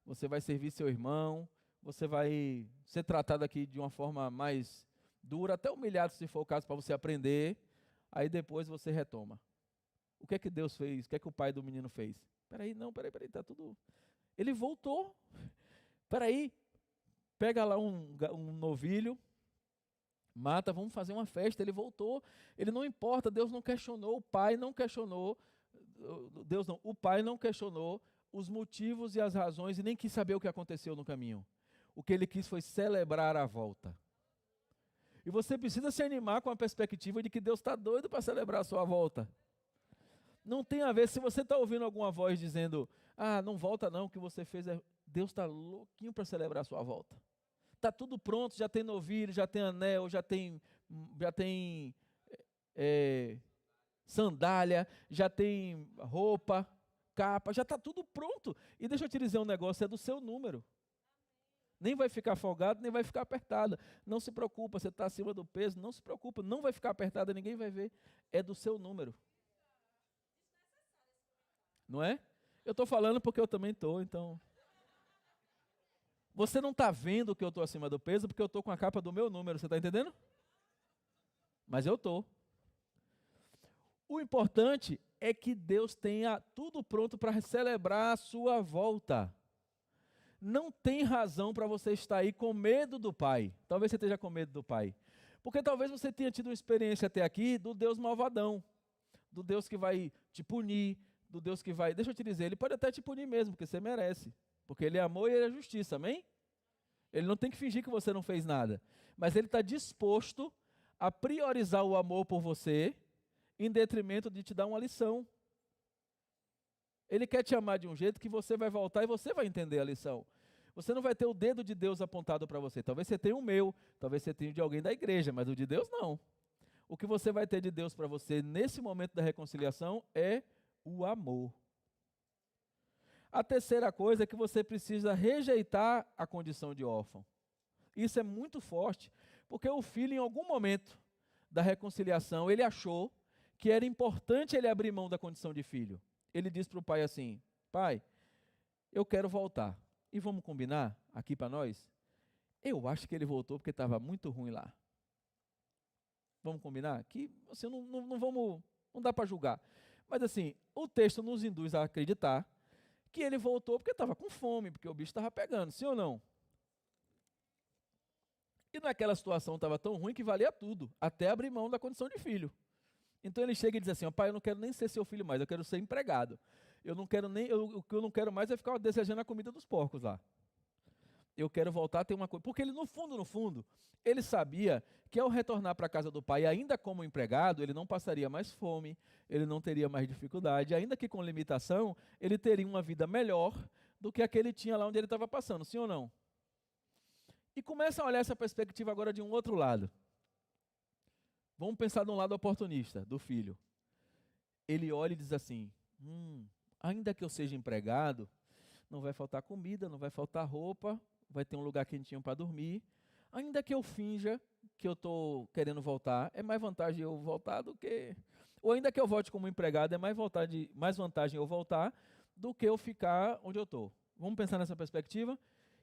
você vai servir seu irmão, você vai ser tratado aqui de uma forma mais dura, até humilhado se for o caso, para você aprender, aí depois você retoma. O que é que Deus fez? O que é que o pai do menino fez? Peraí, tá tudo... Ele voltou. Peraí, pega lá um novilho, Mata, vamos fazer uma festa. Ele voltou, ele não importa, Deus não questionou, o pai não questionou, Deus não, o pai não questionou os motivos e as razões e nem quis saber o que aconteceu no caminho. O que ele quis foi celebrar a volta. E você precisa se animar com a perspectiva de que Deus está doido para celebrar a sua volta. Não tem a ver, se você está ouvindo alguma voz dizendo, não volta não, o que você fez é... Deus está louquinho para celebrar a sua volta. Está tudo pronto, já tem novilho, já tem anel, já tem sandália, já tem roupa, capa, já está tudo pronto. E deixa eu te dizer um negócio, é do seu número. Nem vai ficar folgado, nem vai ficar apertada. Não se preocupa, você está acima do peso, não se preocupa, não vai ficar apertada, ninguém vai ver. É do seu número. Não é? Eu estou falando porque eu também estou, então... Você não está vendo que eu estou acima do peso porque eu estou com a capa do meu número, você está entendendo? Mas eu estou. O importante é que Deus tenha tudo pronto para celebrar a sua volta. Não tem razão para você estar aí com medo do Pai. Talvez você esteja com medo do Pai. Porque talvez você tenha tido uma experiência até aqui do Deus malvadão, do Deus que vai te punir, do Deus que vai... Deixa eu te dizer, Ele pode até te punir mesmo, porque você merece. Porque Ele é amor e Ele é justiça, amém? Ele não tem que fingir que você não fez nada. Mas Ele está disposto a priorizar o amor por você em detrimento de te dar uma lição. Ele quer te amar de um jeito que você vai voltar e você vai entender a lição. Você não vai ter o dedo de Deus apontado para você. Talvez você tenha o meu, talvez você tenha o de alguém da igreja, mas o de Deus não. O que você vai ter de Deus para você nesse momento da reconciliação é o amor. A terceira coisa é que você precisa rejeitar a condição de órfão. Isso é muito forte, porque o filho, em algum momento da reconciliação, ele achou que era importante ele abrir mão da condição de filho. Ele disse para o pai assim, pai, eu quero voltar. E vamos combinar aqui para nós? Eu acho que ele voltou porque estava muito ruim lá. Vamos combinar? Que assim, não dá para julgar. Mas assim, o texto nos induz a acreditar que ele voltou porque estava com fome, porque o bicho estava pegando, sim ou não? E naquela situação estava tão ruim que valia tudo, até abrir mão da condição de filho. Então ele chega e diz assim, pai, eu não quero nem ser seu filho mais, eu quero ser empregado. O que eu não quero mais é ficar desejando a comida dos porcos lá. Eu quero voltar a ter uma coisa. Porque ele, no fundo, ele sabia que ao retornar para a casa do pai, ainda como empregado, ele não passaria mais fome, ele não teria mais dificuldade, ainda que com limitação, ele teria uma vida melhor do que a que ele tinha lá onde ele estava passando, sim ou não? E começa a olhar essa perspectiva agora de um outro lado. Vamos pensar de um lado oportunista, do filho. Ele olha e diz assim, ainda que eu seja empregado, não vai faltar comida, não vai faltar roupa, vai ter um lugar quentinho para dormir. Ainda que eu finja que eu estou querendo voltar, é mais vantagem eu voltar do que... Ou ainda que eu volte como empregado, é mais vantagem eu voltar do que eu ficar onde eu estou. Vamos pensar nessa perspectiva?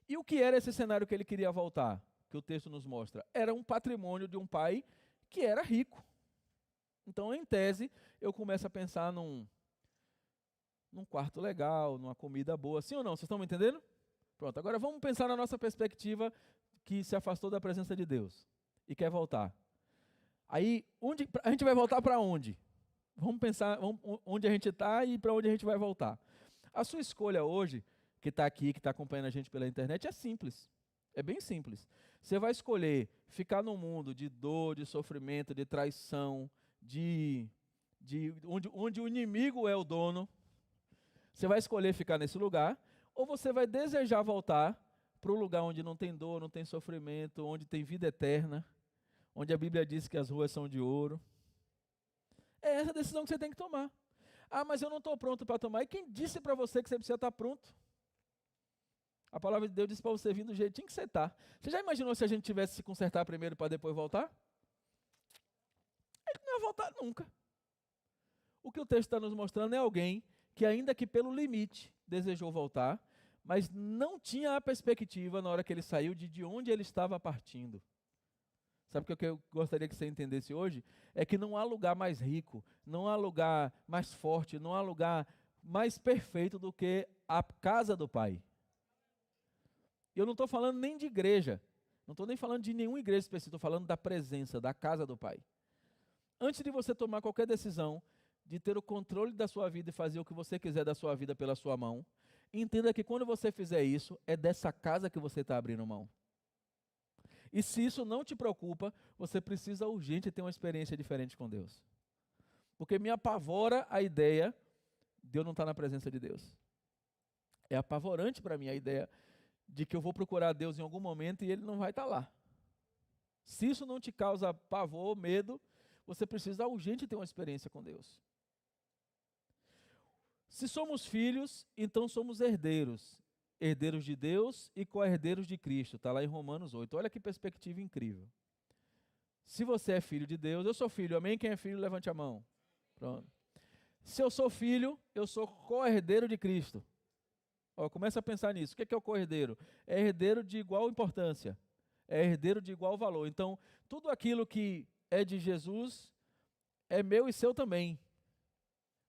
E o que era esse cenário que ele queria voltar, que o texto nos mostra? Era um patrimônio de um pai que era rico. Então, em tese, eu começo a pensar num quarto legal, numa comida boa. Sim ou não? Vocês estão me entendendo? Pronto, agora vamos pensar na nossa perspectiva que se afastou da presença de Deus e quer voltar. Aí, a gente vai voltar para onde? Vamos pensar onde a gente está e para onde a gente vai voltar. A sua escolha hoje, que está aqui, que está acompanhando a gente pela internet, é simples. É bem simples. Você vai escolher ficar num mundo de dor, de sofrimento, de traição, onde o inimigo é o dono. Você vai escolher ficar nesse lugar, ou você vai desejar voltar para o lugar onde não tem dor, não tem sofrimento, onde tem vida eterna, onde a Bíblia diz que as ruas são de ouro. É essa a decisão que você tem que tomar. Mas eu não estou pronto para tomar. E quem disse para você que você precisa estar pronto? A palavra de Deus diz para você vir do jeitinho que você está. Você já imaginou se a gente tivesse se consertar primeiro para depois voltar? Ele não ia voltar nunca. O que o texto está nos mostrando é alguém que, ainda que pelo limite, desejou voltar, mas não tinha a perspectiva, na hora que ele saiu, de onde ele estava partindo. Sabe o que eu gostaria que você entendesse hoje? É que não há lugar mais rico, não há lugar mais forte, não há lugar mais perfeito do que a casa do Pai. Eu não estou falando nem de igreja, Não estou nem falando de nenhuma igreja específica, estou falando da presença, da casa do Pai. Antes de você tomar qualquer decisão, de ter o controle da sua vida e fazer o que você quiser da sua vida pela sua mão, entenda que quando você fizer isso, é dessa casa que você está abrindo mão. E se isso não te preocupa, você precisa urgente ter uma experiência diferente com Deus. Porque me apavora a ideia de eu não estar na presença de Deus. É apavorante para mim a ideia de que eu vou procurar Deus em algum momento e Ele não vai estar lá. Se isso não te causa pavor, medo, você precisa urgente ter uma experiência com Deus. Se somos filhos, então somos herdeiros. Herdeiros de Deus e co-herdeiros de Cristo. Está lá em Romanos 8. Olha que perspectiva incrível. Se você é filho de Deus, eu sou filho, amém? Quem é filho, levante a mão. Pronto. Se eu sou filho, eu sou co-herdeiro de Cristo. Começa a pensar nisso. O que é o co-herdeiro? É herdeiro de igual importância. É herdeiro de igual valor. Então, tudo aquilo que é de Jesus é meu e seu também.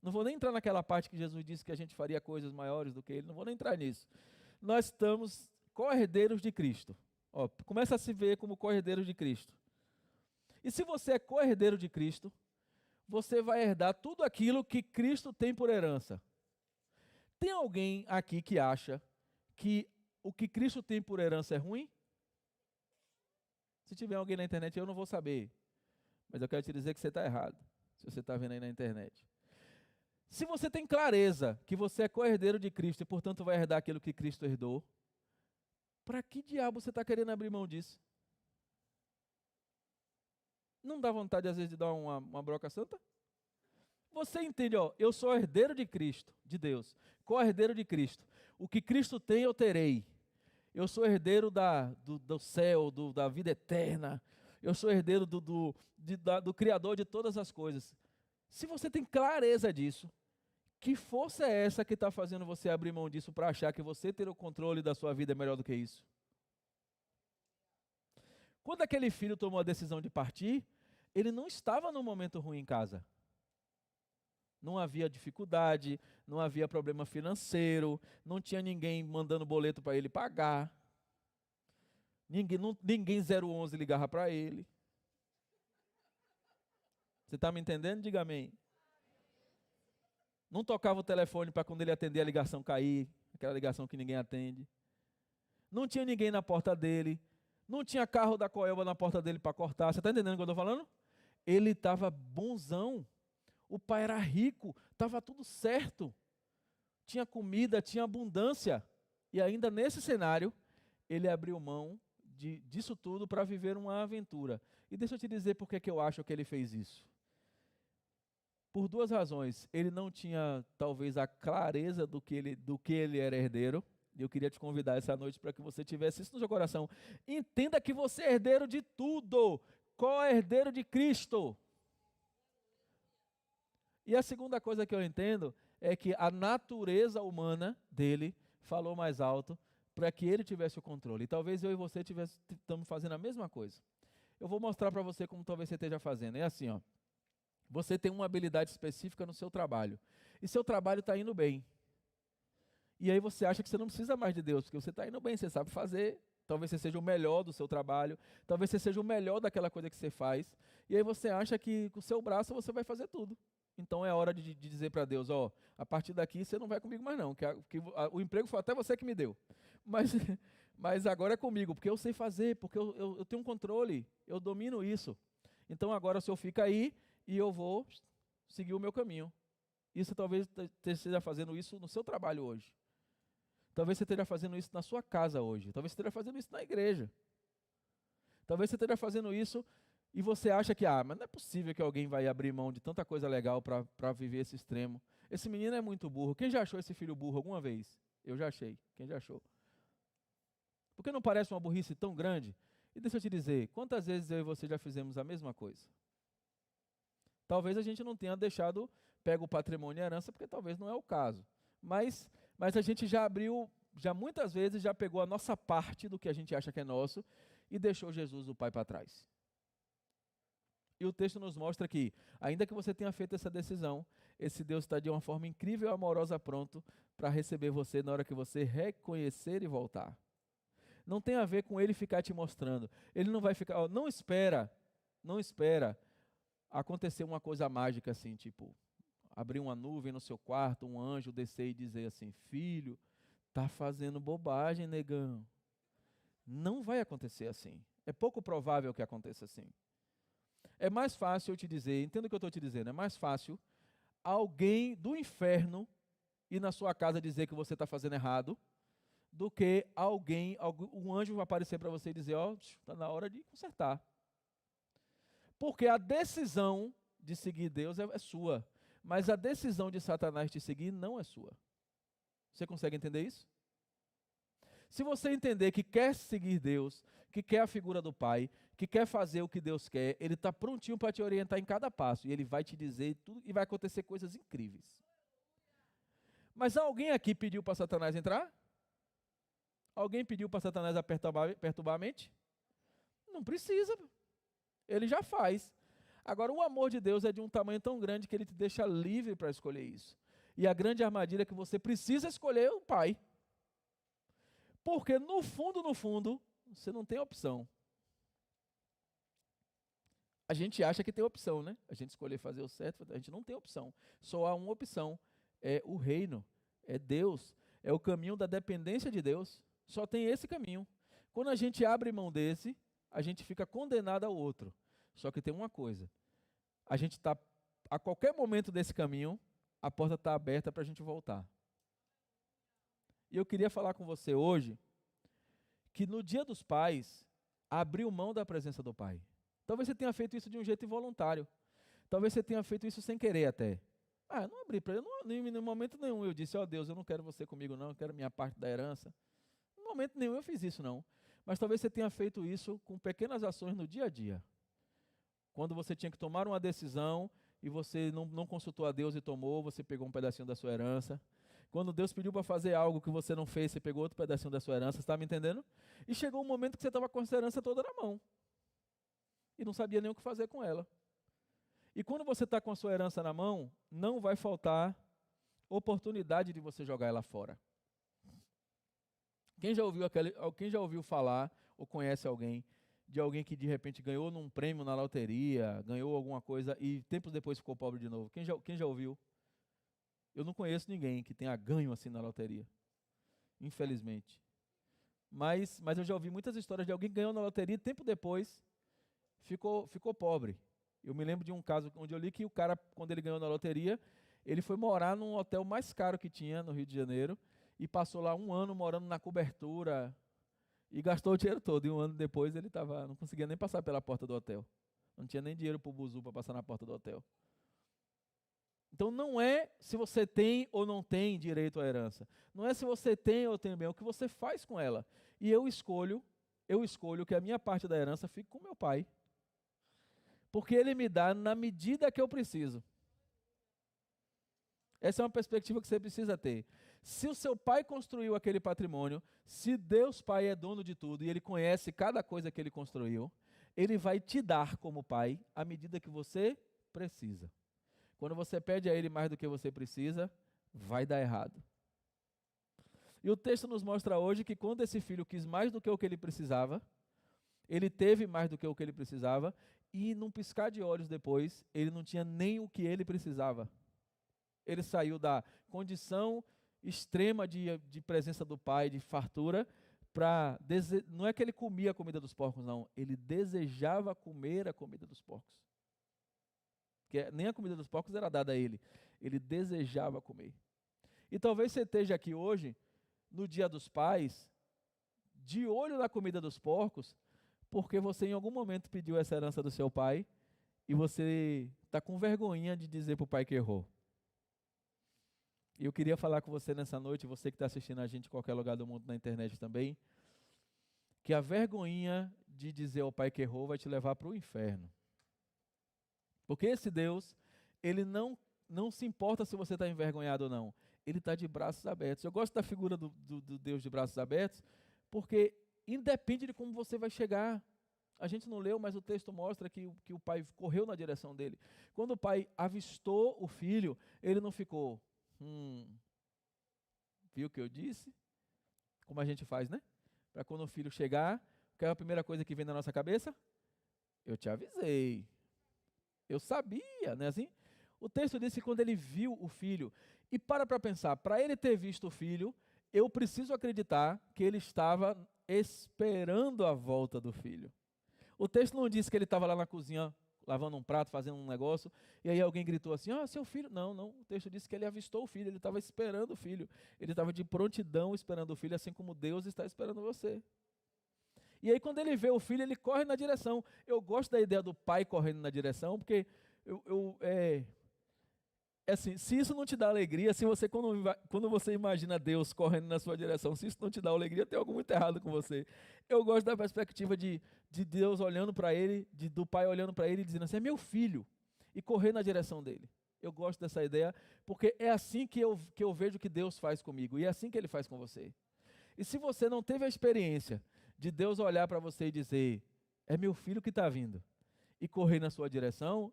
Não vou nem entrar naquela parte que Jesus disse que a gente faria coisas maiores do que Ele. Não vou nem entrar nisso. Nós estamos co-herdeiros de Cristo. Começa a se ver como co-herdeiros de Cristo. E se você é co-herdeiro de Cristo, você vai herdar tudo aquilo que Cristo tem por herança. Tem alguém aqui que acha que o que Cristo tem por herança é ruim? Se tiver alguém na internet, eu não vou saber. Mas eu quero te dizer que você está errado, se você está vendo aí na internet. Se você tem clareza que você é co-herdeiro de Cristo e, portanto, vai herdar aquilo que Cristo herdou, para que diabo você está querendo abrir mão disso? Não dá vontade, às vezes, de dar uma broca santa? Você entende, eu sou herdeiro de Cristo, de Deus, co-herdeiro de Cristo. O que Cristo tem, eu terei. Eu sou herdeiro do céu, da vida eterna. Eu sou herdeiro do Criador de todas as coisas. Se você tem clareza disso, que força é essa que está fazendo você abrir mão disso para achar que você ter o controle da sua vida é melhor do que isso? Quando aquele filho tomou a decisão de partir, ele não estava num momento ruim em casa. Não havia dificuldade, não havia problema financeiro, não tinha ninguém mandando boleto para ele pagar. Ninguém 011 ligava para ele. Você está me entendendo? Diga amém. Não tocava o telefone para quando ele atender a ligação cair, aquela ligação que ninguém atende. Não tinha ninguém na porta dele. Não tinha carro da Coelba na porta dele para cortar. Você está entendendo o que eu estou falando? Ele estava bonzão. O pai era rico, estava tudo certo. Tinha comida, tinha abundância. E ainda nesse cenário, ele abriu mão disso tudo para viver uma aventura. E deixa eu te dizer por que eu acho que ele fez isso. Por duas razões. Ele não tinha, talvez, a clareza do que ele era herdeiro. E eu queria te convidar essa noite para que você tivesse isso no seu coração. Entenda que você é herdeiro de tudo. Co-herdeiro de Cristo. E a segunda coisa que eu entendo é que a natureza humana dele falou mais alto para que ele tivesse o controle. E talvez eu e você estamos fazendo a mesma coisa. Eu vou mostrar para você como talvez você esteja fazendo. É assim, você tem uma habilidade específica no seu trabalho. E seu trabalho está indo bem. E aí você acha que você não precisa mais de Deus, porque você está indo bem, você sabe fazer. Talvez você seja o melhor do seu trabalho. Talvez você seja o melhor daquela coisa que você faz. E aí você acha que com o seu braço você vai fazer tudo. Então é hora de dizer para Deus, a partir daqui você não vai comigo mais não, que o emprego foi até você que me deu. Mas agora é comigo, porque eu sei fazer, porque eu tenho um controle, eu domino isso. Então agora o Senhor fica aí e eu vou seguir o meu caminho. Isso talvez você esteja fazendo isso no seu trabalho hoje. Talvez você esteja fazendo isso na sua casa hoje. Talvez você esteja fazendo isso na igreja. Talvez você esteja fazendo isso e você acha que, mas não é possível que alguém vai abrir mão de tanta coisa legal para viver esse extremo. Esse menino é muito burro. Quem já achou esse filho burro alguma vez? Eu já achei. Quem já achou? Porque não parece uma burrice tão grande? E deixa eu te dizer, quantas vezes eu e você já fizemos a mesma coisa? Talvez a gente não tenha pego o patrimônio e a herança, porque talvez não é o caso. Mas a gente já muitas vezes já pegou a nossa parte do que a gente acha que é nosso e deixou Jesus, o Pai, para trás. E o texto nos mostra que, ainda que você tenha feito essa decisão, esse Deus está de uma forma incrível e amorosa pronto para receber você na hora que você reconhecer e voltar. Não tem a ver com ele ficar te mostrando. Ele não vai ficar, não espera acontecer uma coisa mágica assim, tipo, abrir uma nuvem no seu quarto, um anjo descer e dizer assim, filho, tá fazendo bobagem, negão. Não vai acontecer assim. É pouco provável que aconteça assim. É mais fácil eu te dizer, entenda o que eu estou te dizendo, é mais fácil alguém do inferno ir na sua casa dizer que você está fazendo errado, do que um anjo vai aparecer para você e dizer, ó, está na hora de consertar. Porque a decisão de seguir Deus é sua, mas a decisão de Satanás te seguir não é sua. Você consegue entender isso? Se você entender que quer seguir Deus, que quer a figura do Pai, que quer fazer o que Deus quer, Ele está prontinho para te orientar em cada passo, e Ele vai te dizer tudo, e vai acontecer coisas incríveis. Mas alguém aqui pediu para Satanás entrar? Alguém pediu para Satanás perturbar a mente? Não precisa. Ele já faz. Agora, o amor de Deus é de um tamanho tão grande que Ele te deixa livre para escolher isso. E a grande armadilha é que você precisa escolher o Pai. Porque no fundo, você não tem opção. A gente acha que tem opção, né? A gente escolher fazer o certo, a gente não tem opção. Só há uma opção, é o reino, é Deus, é o caminho da dependência de Deus. Só tem esse caminho. Quando a gente abre mão desse, a gente fica condenado ao outro. Só que tem uma coisa, a gente está, a qualquer momento desse caminho, a porta está aberta para a gente voltar. E eu queria falar com você hoje, que no Dia dos Pais, abriu mão da presença do Pai. Talvez você tenha feito isso de um jeito involuntário. Talvez você tenha feito isso sem querer até. Eu não abri para ele, em momento nenhum eu disse, ó Deus, eu não quero você comigo não, eu quero minha parte da herança. Em momento nenhum eu fiz isso não. Mas talvez você tenha feito isso com pequenas ações no dia a dia. Quando você tinha que tomar uma decisão e você não consultou a Deus e tomou, você pegou um pedacinho da sua herança. Quando Deus pediu para fazer algo que você não fez, você pegou outro pedacinho da sua herança, você está me entendendo? E chegou um momento que você estava com essa herança toda na mão. E não sabia nem o que fazer com ela. E quando você está com a sua herança na mão, não vai faltar oportunidade de você jogar ela fora. Quem já ouviu falar ou conhece alguém de alguém que de repente ganhou num prêmio na loteria, ganhou alguma coisa e tempos depois ficou pobre de novo? Quem já ouviu? Eu não conheço ninguém que tenha ganho assim na loteria, infelizmente. Mas eu já ouvi muitas histórias de alguém que ganhou na loteria e tempo depois ficou pobre. Eu me lembro de um caso onde eu li que o cara, quando ele ganhou na loteria, ele foi morar num hotel mais caro que tinha no Rio de Janeiro e passou lá 1 ano morando na cobertura e gastou o dinheiro todo. E 1 ano depois ele não conseguia nem passar pela porta do hotel. Não tinha nem dinheiro para o buzu para passar na porta do hotel. Então não é se você tem ou não tem direito à herança. Não é se você tem ou tem bem, é o que você faz com ela. E eu escolho que a minha parte da herança fique com meu pai. Porque ele me dá na medida que eu preciso. Essa é uma perspectiva que você precisa ter. Se o seu pai construiu aquele patrimônio, se Deus Pai é dono de tudo e Ele conhece cada coisa que Ele construiu, Ele vai te dar como pai à medida que você precisa. Quando você pede a Ele mais do que você precisa, vai dar errado. E o texto nos mostra hoje que quando esse filho quis mais do que o que ele precisava, ele teve mais do que o que ele precisava, e num piscar de olhos depois, ele não tinha nem o que ele precisava. Ele saiu da condição extrema de presença do pai, de fartura, não é que ele comia a comida dos porcos, não. Ele desejava comer a comida dos porcos. Que nem a comida dos porcos era dada a ele. Ele desejava comer. E talvez você esteja aqui hoje, no Dia dos Pais, de olho na comida dos porcos, porque você em algum momento pediu essa herança do seu pai e você está com vergonha de dizer para o pai que errou. E eu queria falar com você nessa noite, você que está assistindo a gente em qualquer lugar do mundo na internet também, que a vergonha de dizer ao pai que errou vai te levar para o inferno. Porque esse Deus, ele não se importa se você está envergonhado ou não. Ele está de braços abertos. Eu gosto da figura do Deus de braços abertos, porque independe de como você vai chegar. A gente não leu, mas o texto mostra que o pai correu na direção dele. Quando o pai avistou o filho, ele não ficou, viu o que eu disse? Como a gente faz, né? para quando o filho chegar, qual é a primeira coisa que vem na nossa cabeça? Eu te avisei. Eu sabia, não é assim? O texto diz que quando ele viu o filho, e para pensar, para ele ter visto o filho, eu preciso acreditar que ele estava esperando a volta do filho. O texto não diz que ele estava lá na cozinha, lavando um prato, fazendo um negócio, e aí alguém gritou assim, seu filho. Não, o texto diz que ele avistou o filho, ele estava esperando o filho, ele estava de prontidão esperando o filho, assim como Deus está esperando você. E aí quando ele vê o filho, ele corre na direção. Eu gosto da ideia do pai correndo na direção, porque assim, se isso não te dá alegria, se você quando você imagina Deus correndo na sua direção, se isso não te dá alegria, tem algo muito errado com você. Eu gosto da perspectiva de Deus olhando para ele, do pai olhando para ele e dizendo assim, é meu filho, e correr na direção dele. Eu gosto dessa ideia, porque é assim que eu vejo que Deus faz comigo, e é assim que ele faz com você. E se você não teve a experiência de Deus olhar para você e dizer, é meu filho que está vindo, e correr na sua direção,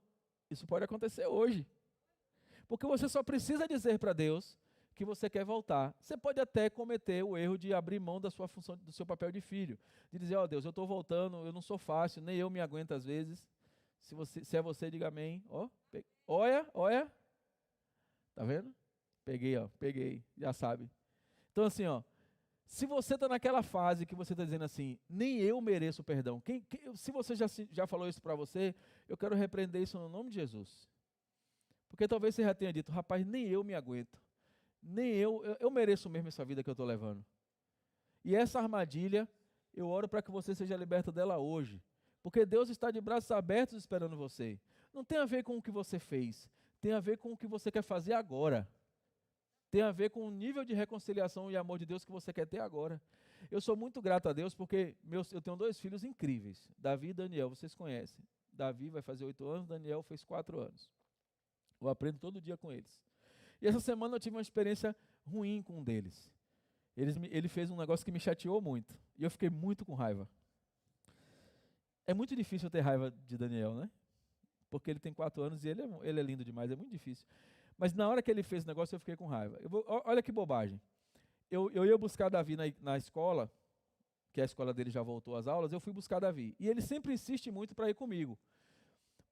isso pode acontecer hoje. Porque você só precisa dizer para Deus que você quer voltar. Você pode até cometer o erro de abrir mão da sua função, do seu papel de filho. De dizer, Deus, eu estou voltando, eu não sou fácil, nem eu me aguento às vezes. Se é você, diga amém. Olha. Tá vendo? Peguei, já sabe. Então assim, se você está naquela fase que você está dizendo assim, nem eu mereço perdão. Se você já falou isso para você, eu quero repreender isso no nome de Jesus. Porque talvez você já tenha dito, rapaz, nem eu me aguento. Nem eu mereço mesmo essa vida que eu estou levando. E essa armadilha, eu oro para que você seja liberto dela hoje. Porque Deus está de braços abertos esperando você. Não tem a ver com o que você fez. Tem a ver com o que você quer fazer agora. Tem a ver com o nível de reconciliação e amor de Deus que você quer ter agora. Eu sou muito grato a Deus porque eu tenho 2 filhos incríveis. Davi e Daniel, vocês conhecem. Davi vai fazer 8 anos, Daniel fez 4 anos. Eu aprendo todo dia com eles. E essa semana eu tive uma experiência ruim com um deles. Ele fez um negócio que me chateou muito. E eu fiquei muito com raiva. É muito difícil eu ter raiva de Daniel, né? Porque ele tem 4 anos e ele é lindo demais, é muito difícil. Mas na hora que ele fez o negócio eu fiquei com raiva. Olha que bobagem. Eu ia buscar Davi na escola, que a escola dele já voltou às aulas, eu fui buscar Davi. E ele sempre insiste muito para ir comigo.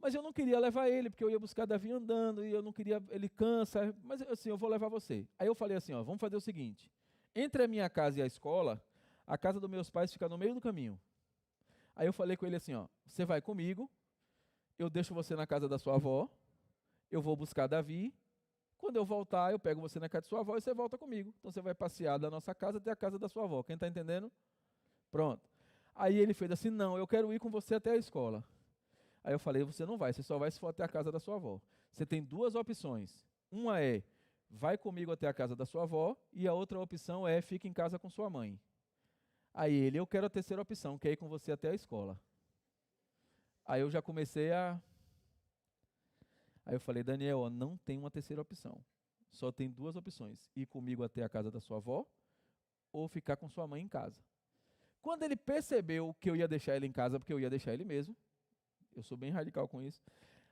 Mas eu não queria levar ele, porque eu ia buscar Davi andando, e eu não queria, ele cansa, mas assim, eu vou levar você. Aí eu falei assim, vamos fazer o seguinte, entre a minha casa e a escola, a casa dos meus pais fica no meio do caminho. Aí eu falei com ele assim, você vai comigo, eu deixo você na casa da sua avó, eu vou buscar Davi, quando eu voltar, eu pego você na casa de sua avó e você volta comigo. Então você vai passear da nossa casa até a casa da sua avó, quem está entendendo? Pronto. Aí ele fez assim, não, eu quero ir com você até a escola. Aí eu falei, você não vai, você só vai se for até a casa da sua avó. Você tem 2 opções. Uma é, vai comigo até a casa da sua avó, e a outra opção é, fica em casa com sua mãe. Aí eu quero a terceira opção, que é ir com você até a escola. Aí eu já comecei Aí eu falei, Daniel, não tem uma terceira opção. Só tem 2 opções, ir comigo até a casa da sua avó, ou ficar com sua mãe em casa. Quando ele percebeu que eu ia deixar ele em casa, porque eu ia deixar ele mesmo, eu sou bem radical com isso.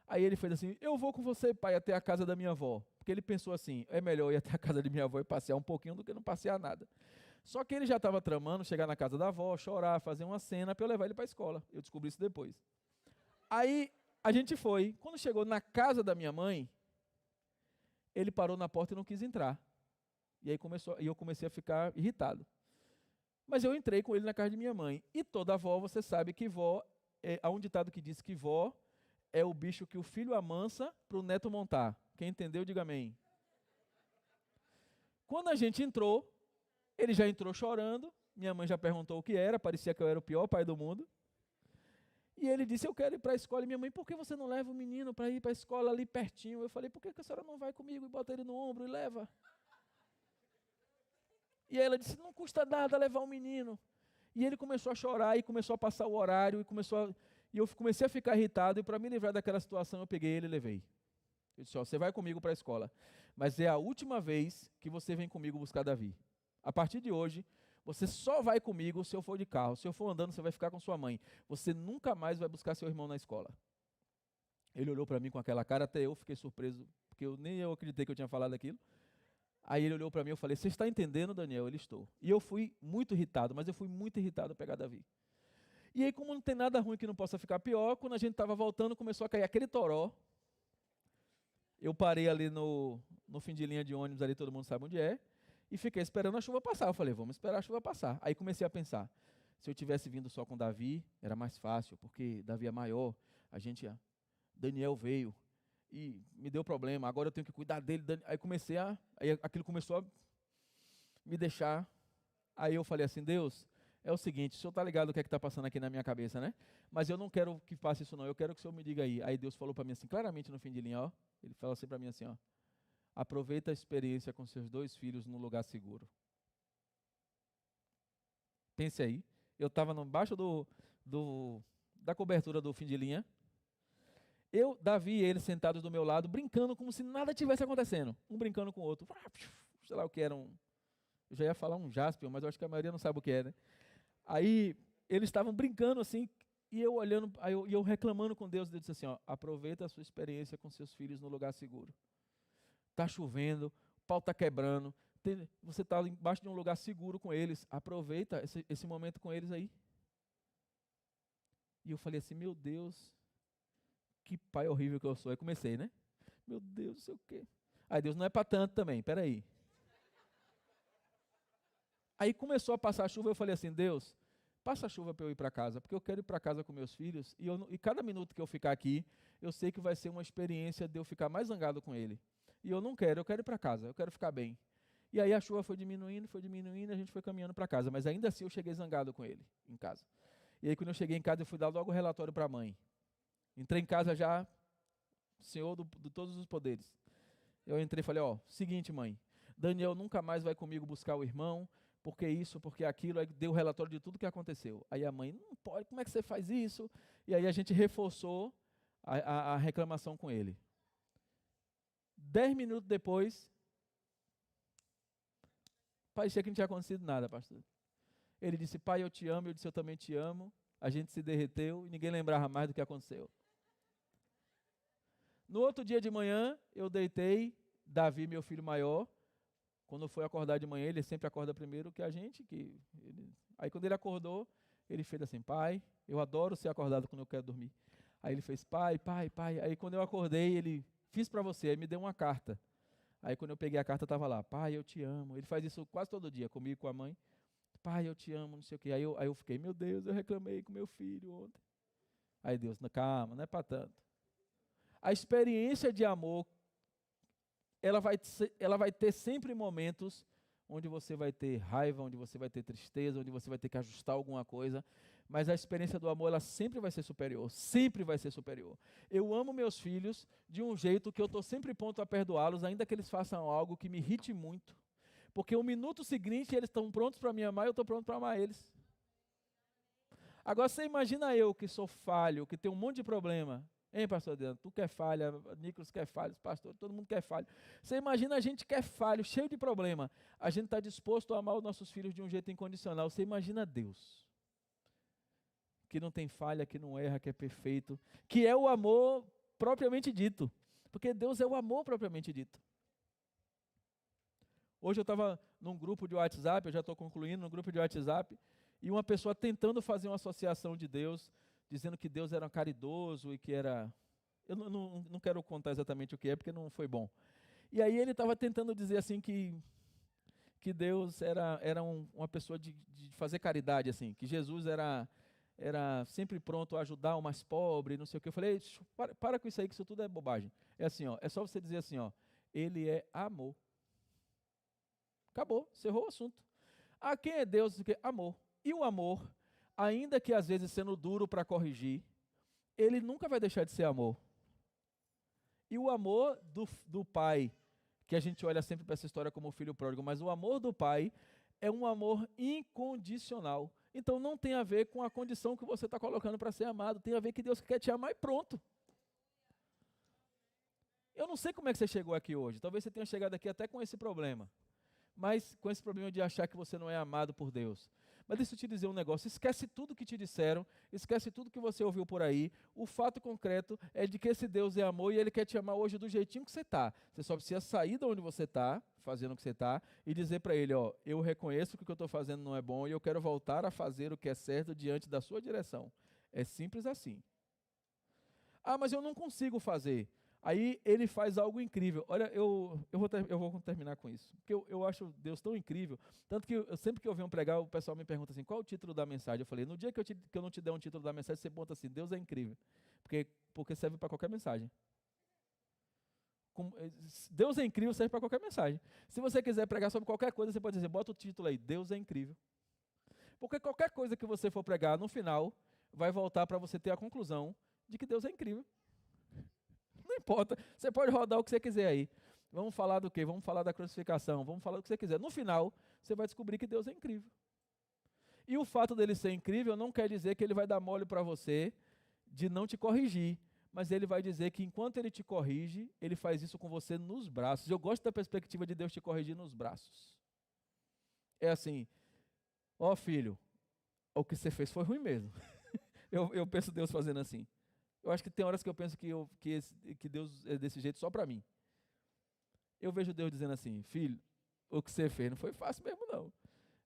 Aí ele fez assim, eu vou com você, pai, até a casa da minha avó. Porque ele pensou assim, é melhor ir até a casa de minha avó e passear um pouquinho do que não passear nada. Só que ele já estava tramando chegar na casa da avó, chorar, fazer uma cena para eu levar ele para a escola. Eu descobri isso depois. Aí a gente foi. Quando chegou na casa da minha mãe, ele parou na porta e não quis entrar. E aí eu comecei a ficar irritado. Mas eu entrei com ele na casa de minha mãe. E toda avó, você sabe que vó, há um ditado que diz que vó é o bicho que o filho amansa para o neto montar. Quem entendeu, diga amém. Quando a gente entrou, ele já entrou chorando, minha mãe já perguntou o que era, parecia que eu era o pior pai do mundo. E ele disse, eu quero ir para a escola. E minha mãe, por que você não leva o menino para ir para a escola ali pertinho? Eu falei, por que a senhora não vai comigo e bota ele no ombro e leva? E aí ela disse, não custa nada levar o menino. E ele começou a chorar e começou a passar o horário e eu comecei a ficar irritado, e para me livrar daquela situação, eu peguei ele e levei. Eu disse, você vai comigo para a escola, mas é a última vez que você vem comigo buscar Davi. A partir de hoje, você só vai comigo se eu for de carro. Se eu for andando, você vai ficar com sua mãe. Você nunca mais vai buscar seu irmão na escola. Ele olhou para mim com aquela cara, até eu fiquei surpreso, porque nem eu acreditei que eu tinha falado aquilo. Aí ele olhou para mim e eu falei, você está entendendo, Daniel? Ele estou. E eu fui muito irritado, mas eu fui muito irritado a pegar Davi. E aí, como não tem nada ruim que não possa ficar pior, quando a gente estava voltando, começou a cair aquele toró. Eu parei ali no fim de linha de ônibus, ali todo mundo sabe onde é, e fiquei esperando a chuva passar. Eu falei, vamos esperar a chuva passar. Aí comecei a pensar, se eu tivesse vindo só com Davi, era mais fácil, porque Davi é maior, Daniel veio e me deu problema, agora eu tenho que cuidar dele. Aí aquilo começou a me deixar. Aí eu falei assim, Deus, é o seguinte, o senhor está ligado o que é que está passando aqui na minha cabeça, né? Mas eu não quero que passe isso não, eu quero que o senhor me diga aí. Aí Deus falou para mim assim, claramente no fim de linha, ele falou assim para mim assim, aproveita a experiência com seus 2 filhos num lugar seguro. Pense aí, eu estava embaixo da cobertura do fim de linha, Davi e ele sentados do meu lado, brincando como se nada tivesse acontecendo, um brincando com o outro, sei lá o que era, eu já ia falar um jaspion, mas eu acho que a maioria não sabe o que é, né? Aí eles estavam brincando assim, e eu olhando, eu reclamando com Deus, Deus disse assim, aproveita a sua experiência com seus filhos no lugar seguro. Está chovendo, o pau está quebrando, você está embaixo de um lugar seguro com eles, aproveita esse momento com eles aí. E eu falei assim, meu Deus, que pai horrível que eu sou. Aí comecei, né? Meu Deus, não sei o quê. Aí Deus não é para tanto também, peraí. Aí começou a passar a chuva, eu falei assim, Deus, passa a chuva para eu ir para casa, porque eu quero ir para casa com meus filhos, e cada minuto que eu ficar aqui, eu sei que vai ser uma experiência de eu ficar mais zangado com ele. E eu não quero, eu quero ir para casa, eu quero ficar bem. E aí a chuva foi diminuindo, a gente foi caminhando para casa, mas ainda assim eu cheguei zangado com ele, em casa. E aí quando eu cheguei em casa, eu fui dar logo o relatório para a mãe. Entrei em casa já, Senhor de todos os poderes. Eu entrei e falei, seguinte mãe, Daniel nunca mais vai comigo buscar o irmão, porque isso, porque aquilo, aí deu o relatório de tudo que aconteceu. Aí a mãe, não pode, como é que você faz isso? E aí a gente reforçou a reclamação com ele. 10 minutos depois, parecia que não tinha acontecido nada, pastor. Ele disse, pai, eu te amo, eu disse, eu também te amo. A gente se derreteu e ninguém lembrava mais do que aconteceu. No outro dia de manhã, eu deitei, Davi, meu filho maior, quando foi acordar de manhã, ele sempre acorda primeiro que a gente. Aí quando ele acordou, ele fez assim, pai, eu adoro ser acordado quando eu quero dormir. Aí ele fez, pai. Aí quando eu acordei, ele, fiz para você, aí me deu uma carta. Aí quando eu peguei a carta, estava lá, pai, eu te amo. Ele faz isso quase todo dia, comigo e com a mãe. Pai, eu te amo, não sei o quê. Aí eu fiquei, meu Deus, eu reclamei com meu filho ontem. Aí Deus, calma, não é para tanto. A experiência de amor, ela vai ter sempre momentos onde você vai ter raiva, onde você vai ter tristeza, onde você vai ter que ajustar alguma coisa, mas a experiência do amor, ela sempre vai ser superior, sempre vai ser superior. Eu amo meus filhos de um jeito que eu estou sempre pronto a perdoá-los, ainda que eles façam algo que me irrite muito, porque o minuto seguinte eles estão prontos para me amar e eu estou pronto para amar eles. Agora você imagina eu que sou falho, que tenho um monte de problema. Hein, pastor Adriano, tu quer falha, Nicolas quer falha, pastor, todo mundo quer falha. Você imagina a gente que é falho, cheio de problema. A gente está disposto a amar os nossos filhos de um jeito incondicional. Você imagina Deus, que não tem falha, que não erra, que é perfeito, que é o amor propriamente dito. Porque Deus é o amor propriamente dito. Hoje eu estava num grupo de WhatsApp, eu já estou concluindo, num grupo de WhatsApp, e uma pessoa tentando fazer uma associação de Deus, dizendo que Deus era caridoso e que era... Eu não quero contar exatamente o que é, porque não foi bom. E aí ele estava tentando dizer assim que Deus era uma pessoa de fazer caridade, assim, que Jesus era sempre pronto a ajudar o mais pobre, não sei o que. Eu falei, para com isso aí, que isso tudo é bobagem. É assim, é só você dizer assim, ele é amor. Acabou, encerrou o assunto. Quem é Deus? Amor. E o amor, ainda que às vezes sendo duro para corrigir, ele nunca vai deixar de ser amor. E o amor do pai, que a gente olha sempre para essa história como o filho pródigo, mas o amor do pai é um amor incondicional. Então não tem a ver com a condição que você está colocando para ser amado, tem a ver que Deus quer te amar e pronto. Eu não sei como é que você chegou aqui hoje, talvez você tenha chegado aqui até com esse problema, mas com esse problema de achar que você não é amado por Deus. Mas deixa eu te dizer um negócio, esquece tudo que te disseram, esquece tudo que você ouviu por aí. O fato concreto é de que esse Deus é amor e Ele quer te amar hoje do jeitinho que você está. Você só precisa sair de onde você está, fazendo o que você está, e dizer para Ele, ó, eu reconheço que o que eu estou fazendo não é bom e eu quero voltar a fazer o que é certo diante da sua direção. É simples assim. Ah, mas eu não consigo fazer. Aí ele faz algo incrível. Olha, eu vou terminar com isso. Porque eu acho Deus tão incrível. Tanto que sempre que eu venho pregar, o pessoal me pergunta assim, qual é o título da mensagem? Eu falei, no dia que eu não te der um título da mensagem, você bota assim, Deus é incrível. Porque serve para qualquer mensagem. Deus é incrível, serve para qualquer mensagem. Se você quiser pregar sobre qualquer coisa, você pode dizer, bota o título aí, Deus é incrível. Porque qualquer coisa que você for pregar, no final, vai voltar para você ter a conclusão de que Deus é incrível. Não importa, você pode rodar o que você quiser aí. Vamos falar do quê? Vamos falar da crucificação, vamos falar do que você quiser. No final, você vai descobrir que Deus é incrível. E o fato dele ser incrível não quer dizer que ele vai dar mole para você de não te corrigir, mas ele vai dizer que enquanto ele te corrige, ele faz isso com você nos braços. Eu gosto da perspectiva de Deus te corrigir nos braços. É assim, ó filho, o que você fez foi ruim mesmo. Eu penso Deus fazendo assim. Eu acho que tem horas que eu penso que Deus é desse jeito só para mim. Eu vejo Deus dizendo assim, filho, o que você fez não foi fácil mesmo não.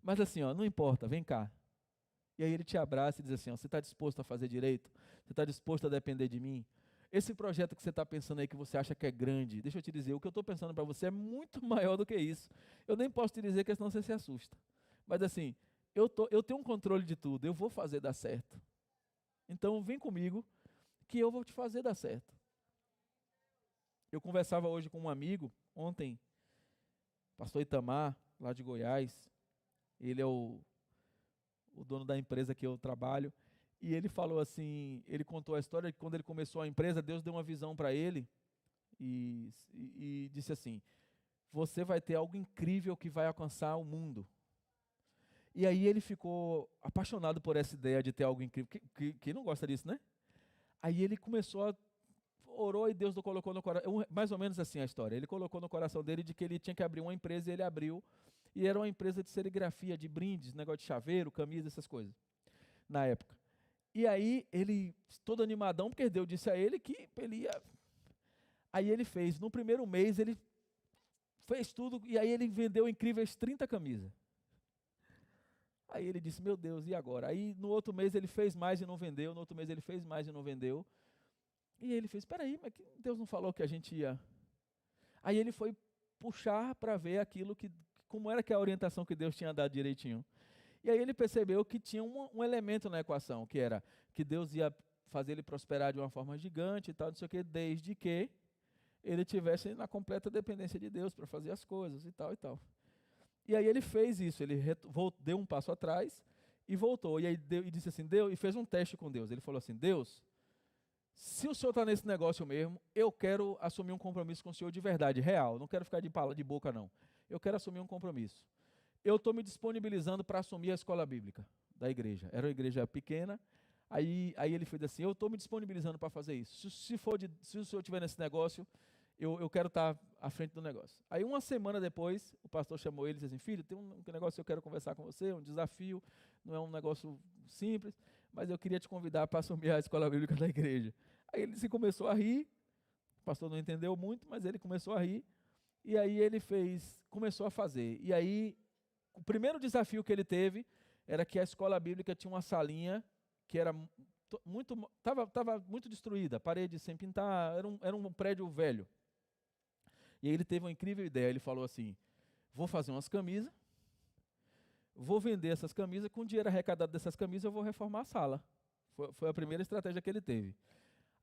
Mas assim, ó, não importa, vem cá. E aí ele te abraça e diz assim, ó, você está disposto a fazer direito? Você está disposto a depender de mim? Esse projeto que você está pensando aí, que você acha que é grande, deixa eu te dizer, o que eu estou pensando para você é muito maior do que isso. Eu nem posso te dizer que senão você se assusta. Mas assim, eu tenho um controle de tudo, eu vou fazer dar certo. Então vem comigo, que eu vou te fazer dar certo. Eu conversava hoje com um amigo, ontem, pastor Itamar, lá de Goiás, ele é o dono da empresa que eu trabalho, e ele falou assim, ele contou a história de que quando ele começou a empresa, Deus deu uma visão para ele, e disse assim, você vai ter algo incrível que vai alcançar o mundo. E aí ele ficou apaixonado por essa ideia de ter algo incrível, que não gosta disso, né? Aí ele orou e Deus o colocou no coração, mais ou menos assim a história, ele colocou no coração dele de que ele tinha que abrir uma empresa e ele abriu, e era uma empresa de serigrafia, de brindes, negócio de chaveiro, camisa, essas coisas, na época. E aí ele, todo animadão, porque Deus disse a ele que ele ia... Aí ele fez, no primeiro mês ele fez tudo, e aí ele vendeu incríveis 30 camisas. Aí ele disse, meu Deus, e agora? Aí no outro mês ele fez mais e não vendeu, no outro mês ele fez mais e não vendeu. E ele fez, espera aí, mas Deus não falou que a gente ia... Aí ele foi puxar para ver aquilo como era que a orientação que Deus tinha dado direitinho. E aí ele percebeu que tinha um elemento na equação, que era que Deus ia fazer ele prosperar de uma forma gigante e tal, não sei o quê, desde que ele tivesse na completa dependência de Deus para fazer as coisas e tal e tal. E aí ele fez isso, ele deu um passo atrás e voltou. E aí disse assim, Deus, e fez um teste com Deus. Ele falou assim, Deus, se o senhor está nesse negócio mesmo, eu quero assumir um compromisso com o senhor de verdade, real. Não quero ficar de boca, não. Eu quero assumir um compromisso. Eu estou me disponibilizando para assumir a escola bíblica da igreja. Era uma igreja pequena. Aí ele fez assim, eu estou me disponibilizando para fazer isso. Se o senhor estiver nesse negócio, eu quero estar à frente do negócio. Aí uma semana depois, o pastor chamou ele e disse assim, filho, tem um negócio que eu quero conversar com você, um desafio, não é um negócio simples, mas eu queria te convidar para assumir a escola bíblica da igreja. Aí ele começou a rir, o pastor não entendeu muito, mas ele começou a rir, e aí ele começou a fazer. E aí, o primeiro desafio que ele teve era que a escola bíblica tinha uma salinha que era estava muito destruída, parede sem pintar, era um prédio velho. E aí ele teve uma incrível ideia, ele falou assim, vou fazer umas camisas, vou vender essas camisas, com o dinheiro arrecadado dessas camisas eu vou reformar a sala. Foi a primeira estratégia que ele teve.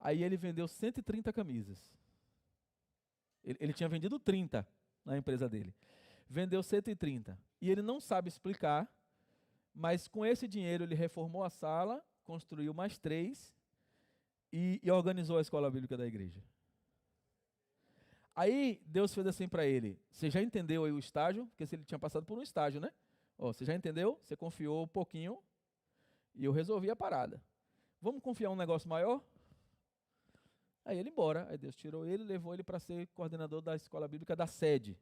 Aí ele vendeu 130 camisas. Ele tinha vendido 30 na empresa dele. Vendeu 130. E ele não sabe explicar, mas com esse dinheiro ele reformou a sala, construiu mais 3 e organizou a escola bíblica da igreja. Aí Deus fez assim para ele, você já entendeu aí o estágio? Porque ele tinha passado por um estágio, né? Você já entendeu? Você confiou um pouquinho e eu resolvi a parada. Vamos confiar um negócio maior? Aí ele embora. Aí Deus tirou ele e levou ele para ser coordenador da escola bíblica da sede.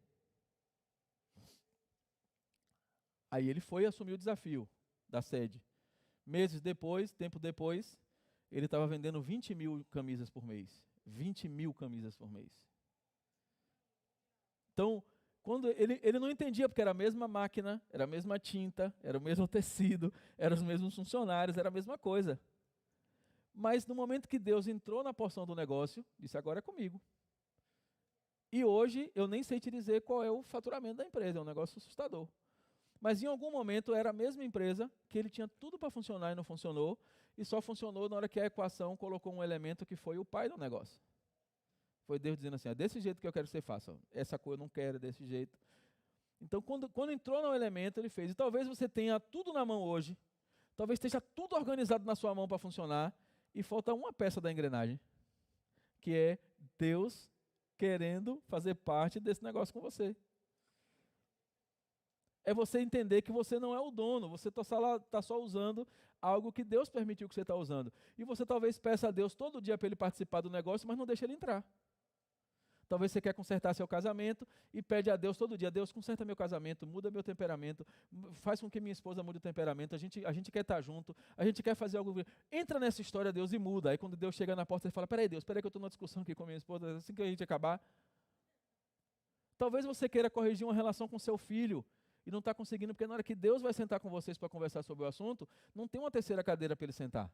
Aí ele foi e assumiu o desafio. da sede. Meses depois, tempo depois, ele estava vendendo 20 mil camisas por mês. 20 mil camisas por mês. Então, quando ele não entendia, porque era a mesma máquina, era a mesma tinta, era o mesmo tecido, eram os mesmos funcionários, era a mesma coisa. Mas no momento que Deus entrou na porção do negócio, disse, agora é comigo. E hoje eu nem sei te dizer qual é o faturamento da empresa, é um negócio assustador. Mas em algum momento era a mesma empresa que ele tinha tudo para funcionar e não funcionou, e só funcionou na hora que a equação colocou um elemento que foi o pai do negócio. Foi Deus dizendo assim, é desse jeito que eu quero que você faça, essa coisa eu não quero, é desse jeito. Então quando entrou no elemento, ele fez. E talvez você tenha tudo na mão hoje, talvez esteja tudo organizado na sua mão para funcionar, e falta uma peça da engrenagem, que é Deus querendo fazer parte desse negócio com você. É você entender que você não é o dono, você está só usando algo que Deus permitiu que você está usando. E você talvez peça a Deus todo dia para ele participar do negócio, mas não deixa ele entrar. Talvez você quer consertar seu casamento e pede a Deus todo dia, Deus, conserta meu casamento, muda meu temperamento, faz com que minha esposa mude o temperamento, a gente quer estar junto, a gente quer fazer algo. Entra nessa história, Deus, e muda. Aí quando Deus chega na porta, você fala, peraí Deus, peraí que eu estou numa discussão aqui com a minha esposa, assim que a gente acabar. Talvez você queira corrigir uma relação com seu filho e não está conseguindo, porque na hora que Deus vai sentar com vocês para conversar sobre o assunto, não tem uma terceira cadeira para ele sentar.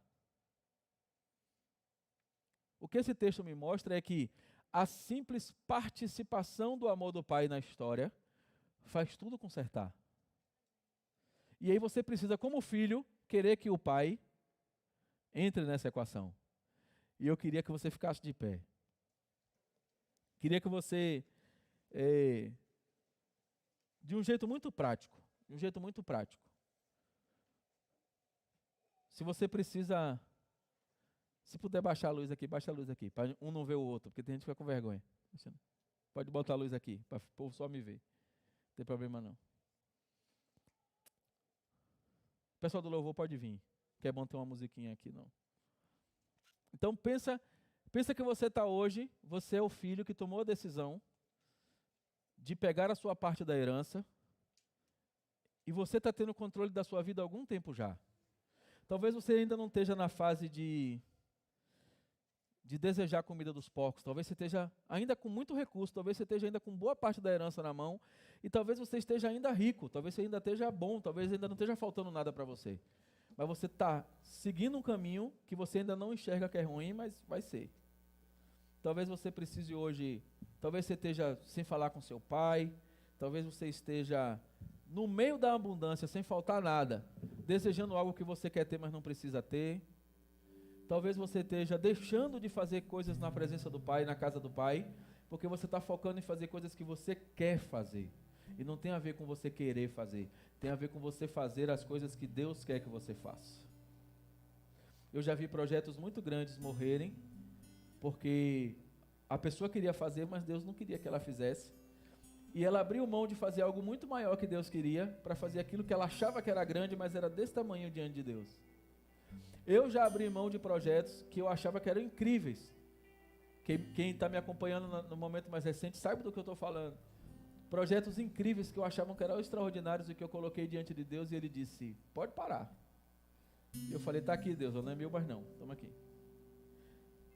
O que esse texto me mostra é que a simples participação do amor do Pai na história faz tudo consertar. E aí você precisa, como filho, querer que o Pai entre nessa equação. E eu queria que você ficasse de pé. Queria que você, de um jeito muito prático, se você precisa... Se puder baixar a luz aqui, baixa a luz aqui, para um não ver o outro, porque tem gente que fica com vergonha. Pode botar a luz aqui, para o povo só me ver. Não tem problema não. O pessoal do louvor pode vir, que é bom ter uma musiquinha aqui, não. Então pensa que você está hoje, você é o filho que tomou a decisão de pegar a sua parte da herança e você está tendo controle da sua vida há algum tempo já. Talvez você ainda não esteja na fase de desejar a comida dos porcos, talvez você esteja ainda com muito recurso, talvez você esteja ainda com boa parte da herança na mão, e talvez você esteja ainda rico, talvez você ainda esteja bom, talvez ainda não esteja faltando nada para você. Mas você está seguindo um caminho que você ainda não enxerga que é ruim, mas vai ser. Talvez você precise hoje, talvez você esteja sem falar com seu pai, talvez você esteja no meio da abundância, sem faltar nada, desejando algo que você quer ter, mas não precisa ter. Talvez você esteja deixando de fazer coisas na presença do Pai, na casa do Pai, porque você está focando em fazer coisas que você quer fazer. E não tem a ver com você querer fazer, tem a ver com você fazer as coisas que Deus quer que você faça. Eu já vi projetos muito grandes morrerem, porque a pessoa queria fazer, mas Deus não queria que ela fizesse. E ela abriu mão de fazer algo muito maior que Deus queria, para fazer aquilo que ela achava que era grande, mas era desse tamanho diante de Deus. Eu já abri mão de projetos que eu achava que eram incríveis. Quem está me acompanhando no momento mais recente sabe do que eu estou falando. Projetos incríveis que eu achava que eram extraordinários e que eu coloquei diante de Deus e Ele disse, pode parar. Eu falei, está aqui Deus, não é meu, mas não, toma aqui.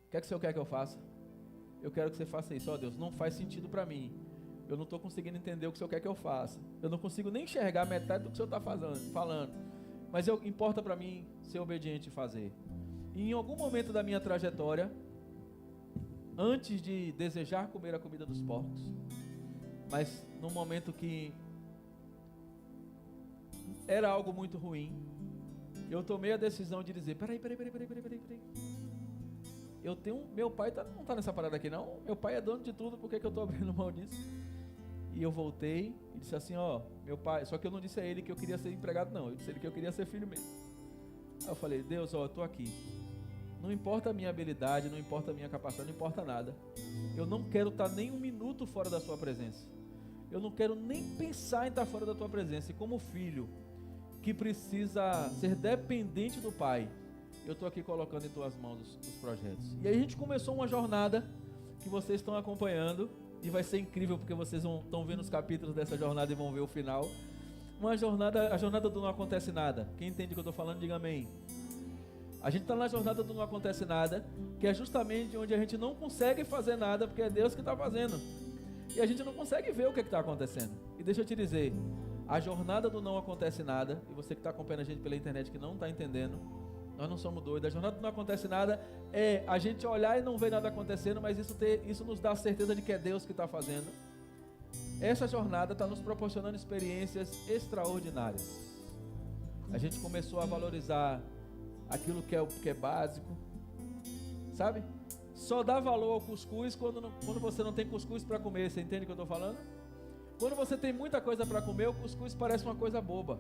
O que é que o Senhor quer que eu faça? Eu quero que você faça isso. Ó Deus, não faz sentido para mim. Eu não estou conseguindo entender o que o Senhor quer que eu faça. Eu não consigo nem enxergar metade do que o Senhor está falando. Mas importa para mim ser obediente e fazer. E em algum momento da minha trajetória, antes de desejar comer a comida dos porcos, mas num momento que era algo muito ruim, eu tomei a decisão de dizer, peraí. Meu pai não está nessa parada aqui não, meu pai é dono de tudo, por que eu estou abrindo mão disso? E eu voltei e disse assim, meu pai, só que eu não disse a ele que eu queria ser empregado não, eu disse a ele que eu queria ser filho mesmo. Aí eu falei, Deus, eu estou aqui, não importa a minha habilidade, não importa a minha capacidade, não importa nada, eu não quero estar nem um minuto fora da sua presença, eu não quero nem pensar em estar fora da tua presença, e como filho que precisa ser dependente do pai, eu estou aqui colocando em tuas mãos os projetos. E aí a gente começou uma jornada que vocês estão acompanhando, e vai ser incrível porque vocês estão vendo os capítulos dessa jornada e vão ver o final. a jornada do não acontece nada. Quem entende o que eu estou falando, diga amém. A gente está na jornada do não acontece nada, que é justamente onde a gente não consegue fazer nada, porque é Deus que está fazendo. E a gente não consegue ver o que está acontecendo. E deixa eu te dizer, a jornada do não acontece nada, e você que está acompanhando a gente pela internet que não está entendendo, nós não somos doidos. A jornada do não acontece nada é a gente olhar e não ver nada acontecendo, mas isso nos dá a certeza de que é Deus que está fazendo. Essa jornada está nos proporcionando experiências extraordinárias. A gente começou a valorizar aquilo que é básico, sabe? Só dá valor ao cuscuz quando você não tem cuscuz para comer. Você entende o que eu estou falando? Quando você tem muita coisa para comer, o cuscuz parece uma coisa boba.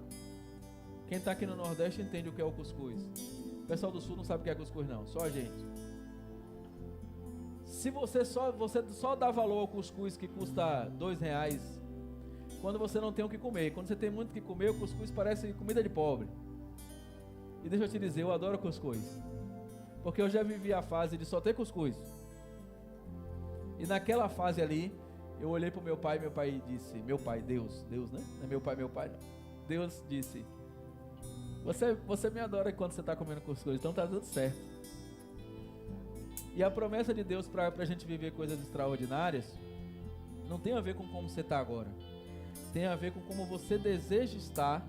Quem está aqui no Nordeste entende o que é o cuscuz. O pessoal do Sul não sabe o que é cuscuz não, só a gente. Se você só dá valor ao cuscuz que custa R$2, quando você não tem o que comer. Quando você tem muito o que comer, o cuscuz parece comida de pobre. E deixa eu te dizer, eu adoro cuscuz, porque eu já vivi a fase de só ter cuscuz. E naquela fase ali, eu olhei para o meu pai disse, meu pai, Deus, né? Não é meu pai não. Deus disse, você me adora quando você está comendo cuscuz, então está tudo certo. E a promessa de Deus para a gente viver coisas extraordinárias não tem a ver com como você está agora. Tem a ver com como você deseja estar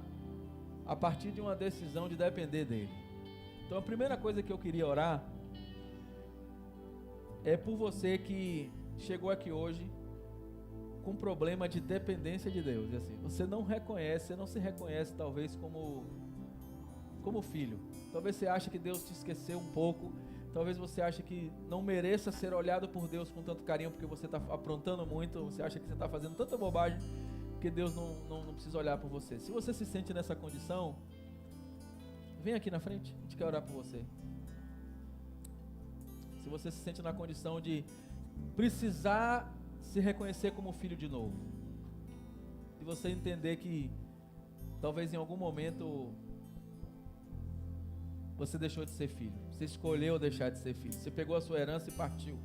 a partir de uma decisão de depender dele. Então a primeira coisa que eu queria orar é por você que chegou aqui hoje com problema de dependência de Deus. E assim, você não se reconhece talvez como filho. Talvez você ache que Deus te esqueceu um pouco. Talvez você ache que não mereça ser olhado por Deus com tanto carinho porque você está aprontando muito. Você acha que você está fazendo tanta bobagem que Deus não precisa olhar por você. Se você se sente nessa condição, vem aqui na frente, a gente quer orar por você. Se você se sente na condição de precisar se reconhecer como filho de novo, de você entender que talvez em algum momento você deixou de ser filho, você escolheu deixar de ser filho, você pegou a sua herança e partiu.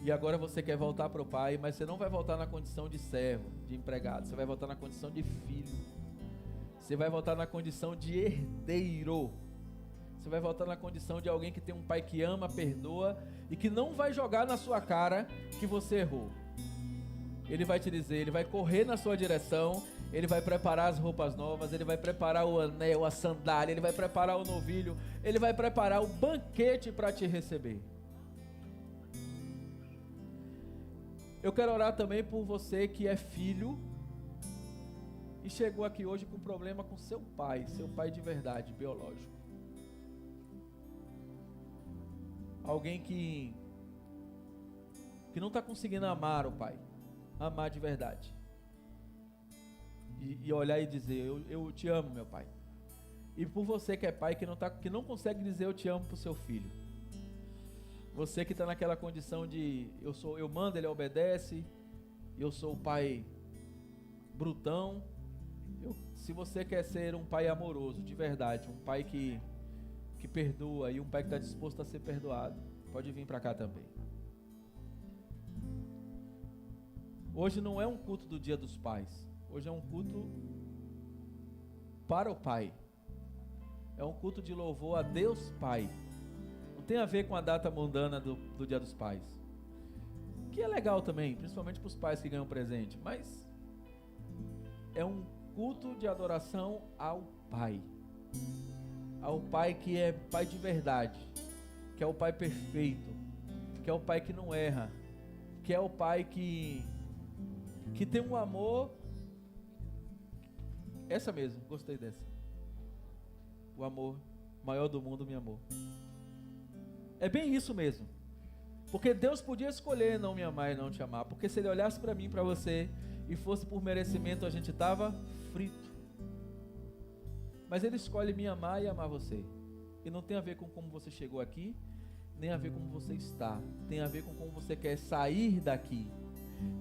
E agora você quer voltar para o pai, mas você não vai voltar na condição de servo, de empregado. Você vai voltar na condição de filho. Você vai voltar na condição de herdeiro. Você vai voltar na condição de alguém que tem um pai que ama, perdoa e que não vai jogar na sua cara que você errou. Ele vai te dizer, ele vai correr na sua direção, ele vai preparar as roupas novas, ele vai preparar o anel, a sandália, ele vai preparar o novilho, ele vai preparar o banquete para te receber. Eu quero orar também por você que é filho e chegou aqui hoje com problema com seu pai de verdade, biológico. Alguém que não está conseguindo amar o pai, amar de verdade. E olhar e dizer, eu te amo, meu pai. E por você que é pai, que não consegue dizer eu te amo para o seu filho. Você que está naquela condição de eu mando, ele obedece, eu sou o pai brutão. Se você quer ser um pai amoroso, de verdade, um pai que perdoa e um pai que está disposto a ser perdoado, pode vir para cá também. Hoje não é um culto do Dia dos Pais, hoje é um culto para o pai, é um culto de louvor a Deus Pai. Não tem a ver com a data mundana do Dia dos Pais, que é legal também, principalmente para os pais que ganham presente, mas é um culto de adoração ao Pai que é Pai de verdade, que é o Pai perfeito, que é o Pai que não erra, que é o Pai que tem um amor, essa mesmo, gostei dessa, o amor maior do mundo me amou. É bem isso mesmo, porque Deus podia escolher não me amar e não te amar, porque se Ele olhasse para mim e para você e fosse por merecimento, a gente estava frito. Mas Ele escolhe me amar e amar você, e não tem a ver com como você chegou aqui, nem a ver com como você está, tem a ver com como você quer sair daqui,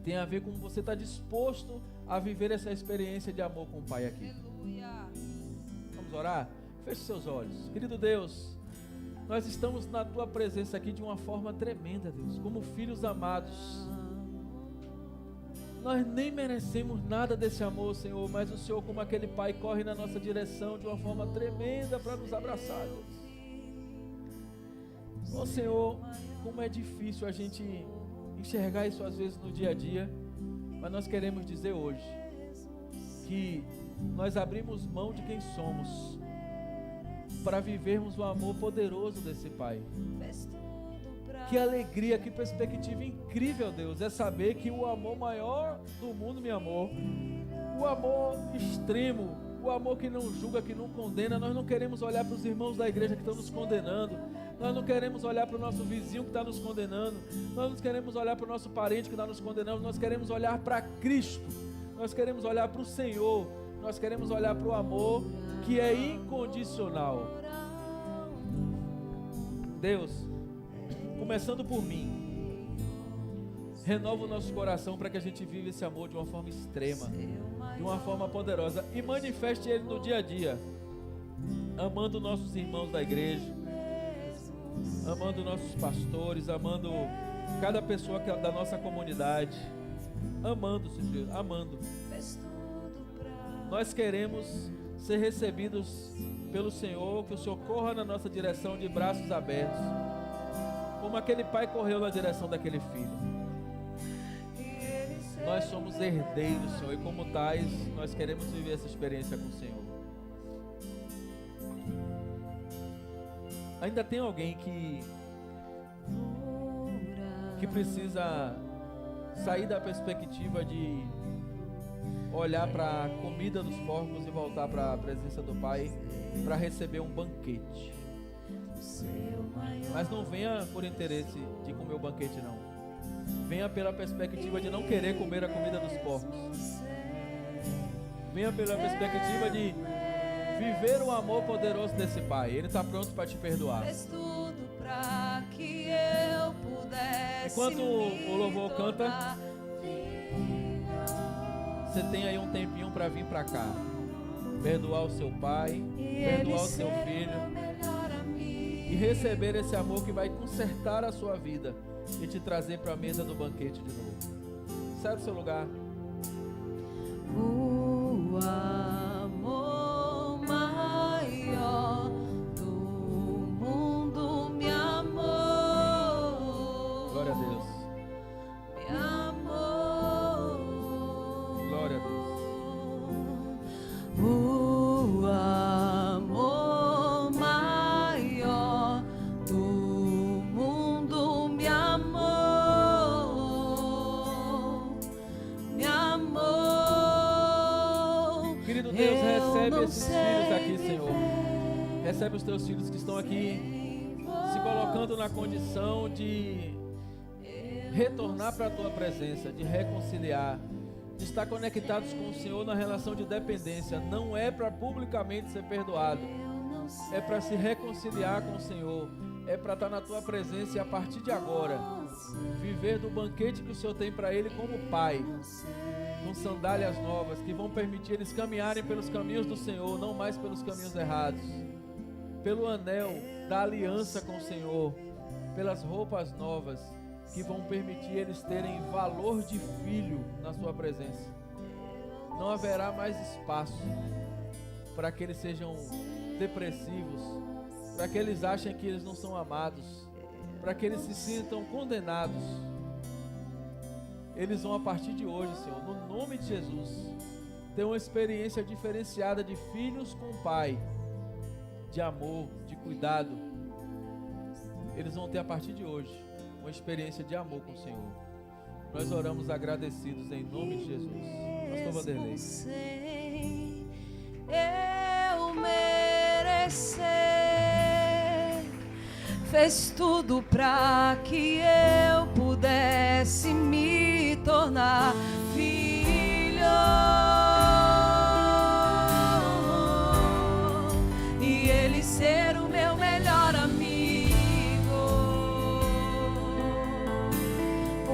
tem a ver com como você está disposto a viver essa experiência de amor com o Pai aqui. Aleluia. Vamos orar? Feche seus olhos. Querido Deus, nós estamos na Tua presença aqui de uma forma tremenda, Deus, como filhos amados. Nós nem merecemos nada desse amor, Senhor, mas o Senhor, como aquele pai, corre na nossa direção de uma forma tremenda para nos abraçar, Deus. Ó Senhor, como é difícil a gente enxergar isso às vezes no dia a dia, mas nós queremos dizer hoje que nós abrimos mão de quem somos para vivermos o amor poderoso desse Pai. Que alegria, que perspectiva incrível, Deus, é saber que o amor maior do mundo me amou, o amor extremo, o amor que não julga, que não condena. Nós não queremos olhar para os irmãos da igreja que estão nos condenando, nós não queremos olhar para o nosso vizinho que está nos condenando, nós não queremos olhar para o nosso parente que está nos condenando, nós queremos olhar para Cristo, nós queremos olhar para o Senhor, nós queremos olhar para o amor que é incondicional. Deus, começando por mim, renova o nosso coração para que a gente viva esse amor de uma forma extrema, de uma forma poderosa, e manifeste ele no dia a dia, amando nossos irmãos da igreja, amando nossos pastores, amando cada pessoa que é da nossa comunidade, amando, Senhor, amando. Nós queremos ser recebidos pelo Senhor, que o Senhor corra na nossa direção de braços abertos, como aquele pai correu na direção daquele filho. Nós somos herdeiros, Senhor, e como tais, nós queremos viver essa experiência com o Senhor. Ainda tem alguém que precisa sair da perspectiva de olhar para a comida dos porcos e voltar para a presença do Pai para receber um banquete. Mas não venha por interesse de comer o banquete, não. Venha pela perspectiva de não querer comer a comida dos porcos. Venha pela perspectiva de viver o amor poderoso desse Pai. Ele está pronto para te perdoar. Enquanto o louvor canta, você tem aí um tempinho para vir para cá, perdoar o seu pai, perdoar o seu filho e receber esse amor que vai consertar a sua vida e te trazer para a mesa do banquete de novo. Sai do seu lugar. O amor maior do mundo me amou. Glória a Deus. Me amou. Glória a Deus. O amor maior do mundo me amou. Me amou. Querido Deus, recebe esses filhos aqui, Senhor. Recebe os teus filhos que estão aqui se colocando na condição de retornar para a tua presença, de reconciliar, de estar conectados com o Senhor na relação de dependência. Não é para publicamente ser perdoado, é para se reconciliar com o Senhor, é para estar na tua presença e a partir de agora viver do banquete que o Senhor tem para ele como Pai, com sandálias novas que vão permitir eles caminharem pelos caminhos do Senhor, não mais pelos caminhos errados, pelo anel da aliança com o Senhor, pelas roupas novas que vão permitir eles terem valor de filho na sua presença. Não haverá mais espaço para que eles sejam depressivos, para que eles achem que eles não são amados, para que eles se sintam condenados. Eles vão, a partir de hoje, Senhor, no nome de Jesus, ter uma experiência diferenciada de filhos com o Pai, de amor, de cuidado. Eles vão ter, a partir de hoje, uma experiência de amor com o Senhor. Nós oramos agradecidos em nome de Jesus. Pastor Vanderlei. Eu merecer, fez tudo pra que eu pudesse me tornar filho, e ele ser o meu melhor amigo.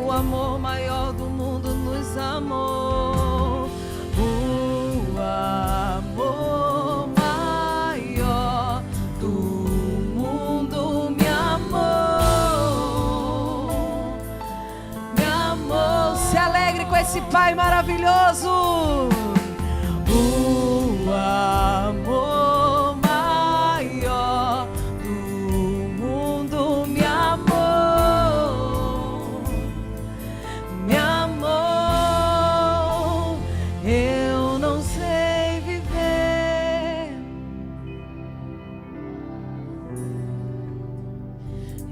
O amor maior do mundo nos amou. O amor maior do mundo me amou. Me amou. Se alegre com esse Pai maravilhoso. O amor maior do mundo me amou, me amou. Eu não sei viver,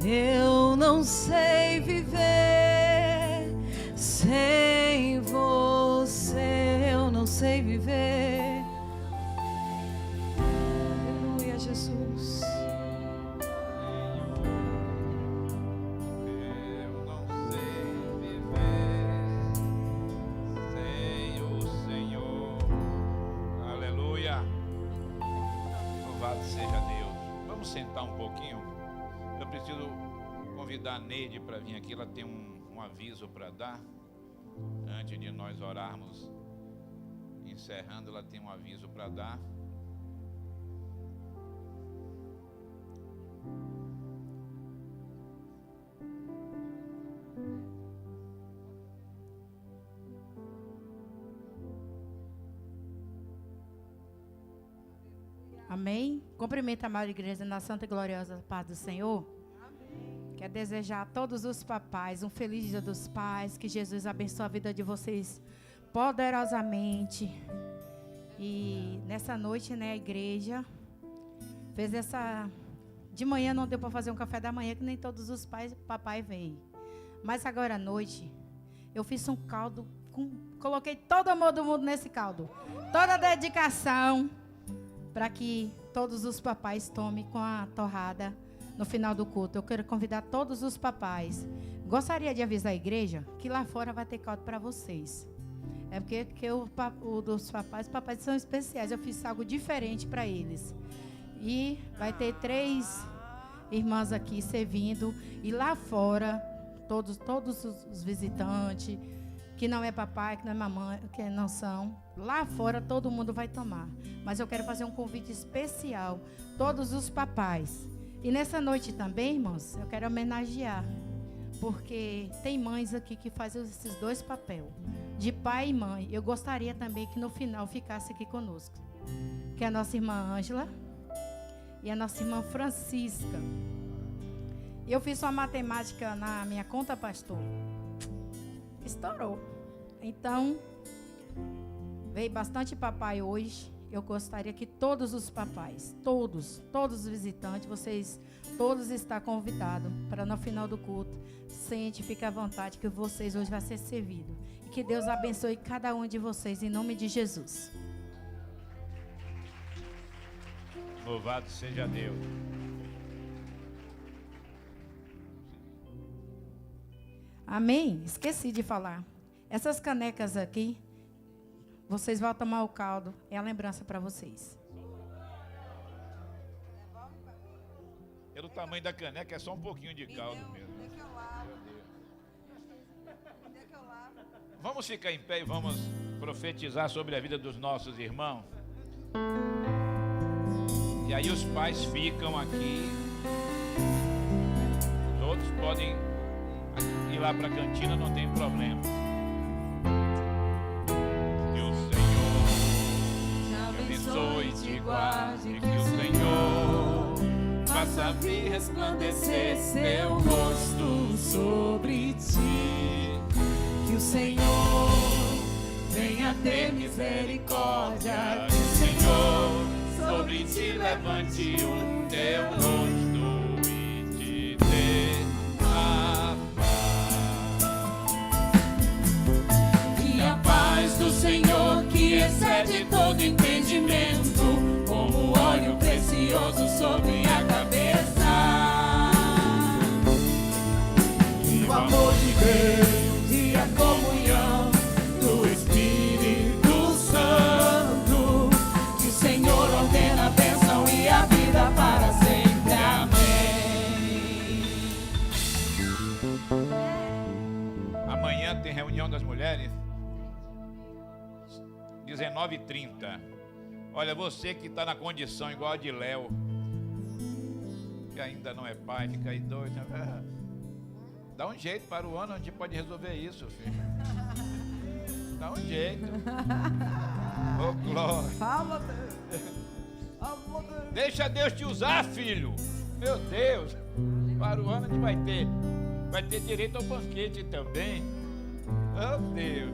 eu não sei viver sem você, eu não sei viver. Aleluia, Jesus. Eu não sei viver sem o Senhor. Aleluia. Louvado seja Deus. Vamos sentar um pouquinho. Eu preciso convidar a Neide para vir aqui. Ela tem um aviso para dar. Antes de nós orarmos, encerrando, ela tem um aviso para dar. Amém? Cumprimento a amada igreja na santa e gloriosa paz do Senhor. Quero desejar a todos os papais um feliz dia dos pais, que Jesus abençoe a vida de vocês poderosamente. E nessa noite, né, a igreja fez essa... De manhã não deu para fazer um café da manhã, que nem todos os pais, papai veio. Mas agora à noite, eu fiz um caldo, coloquei todo o amor do mundo nesse caldo. Toda a dedicação para que todos os papais tomem com a torrada no final do culto. Eu quero convidar todos os papais. Gostaria de avisar a igreja que lá fora vai ter caldo para vocês. É porque dos papais são especiais. Eu fiz algo diferente para eles. E vai ter 3 irmãs aqui servindo. E lá fora, todos os visitantes, que não é papai, que não é mamãe, que não são, lá fora todo mundo vai tomar. Mas eu quero fazer um convite especial, todos os papais. E nessa noite também, irmãos, eu quero homenagear, porque tem mães aqui que fazem esses 2 papéis, de pai e mãe. Eu gostaria também que no final ficasse aqui conosco, que é a nossa irmã Ângela e a nossa irmã Francisca. Eu fiz uma matemática na minha conta, pastor. Estourou. Então, veio bastante papai hoje. Eu gostaria que todos os papais, todos os visitantes, vocês todos estão convidados para no final do culto, fique à vontade que vocês hoje vão ser servidos. E que Deus abençoe cada um de vocês em nome de Jesus. Louvado seja Deus. Amém? Esqueci de falar. Essas canecas aqui, vocês vão tomar o caldo. É a lembrança para vocês. Pelo tamanho da caneca, é só um pouquinho de caldo mesmo. Vamos ficar em pé e vamos profetizar sobre a vida dos nossos irmãos. E aí os pais ficam aqui. Os outros podem ir lá para a cantina, não tem problema. Que o Senhor te abençoe e te guarde. Que o Senhor faça vir resplandecer seu rosto sobre ti. Que o Senhor venha ter misericórdia. Que o Senhor sobre ti levante o teu rosto e te dê a paz. E a paz do Senhor, que excede todo entendimento, como óleo precioso sobre a cabeça. E o amor de Deus e a comunhão do Espírito Santo, que o Senhor ordena a bênção e a vida para sempre. Amém. Amanhã tem reunião das mulheres, 19h30. Olha, você que está na condição igual a de Léo, que ainda não é pai, fica aí doido, dá um jeito para o ano, a gente pode resolver isso, filho. Dá um jeito. Oh, glória. Fala, Deus. Fala, Deus. Deixa Deus te usar, filho. Meu Deus. Para o ano a gente vai ter direito ao banquete também. Oh, Deus.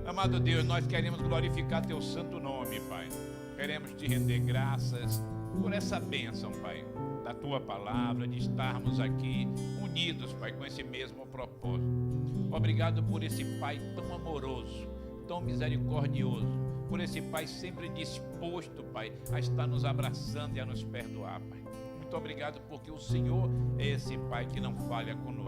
Amado Deus, nós queremos glorificar teu santo nome, Pai. Queremos te render graças por essa bênção, Pai, da tua palavra, de estarmos aqui unidos, Pai, com esse mesmo propósito. Obrigado por esse Pai tão amoroso, tão misericordioso, por esse Pai sempre disposto, Pai, a estar nos abraçando e a nos perdoar, Pai. Muito obrigado porque o Senhor é esse Pai que não falha conosco.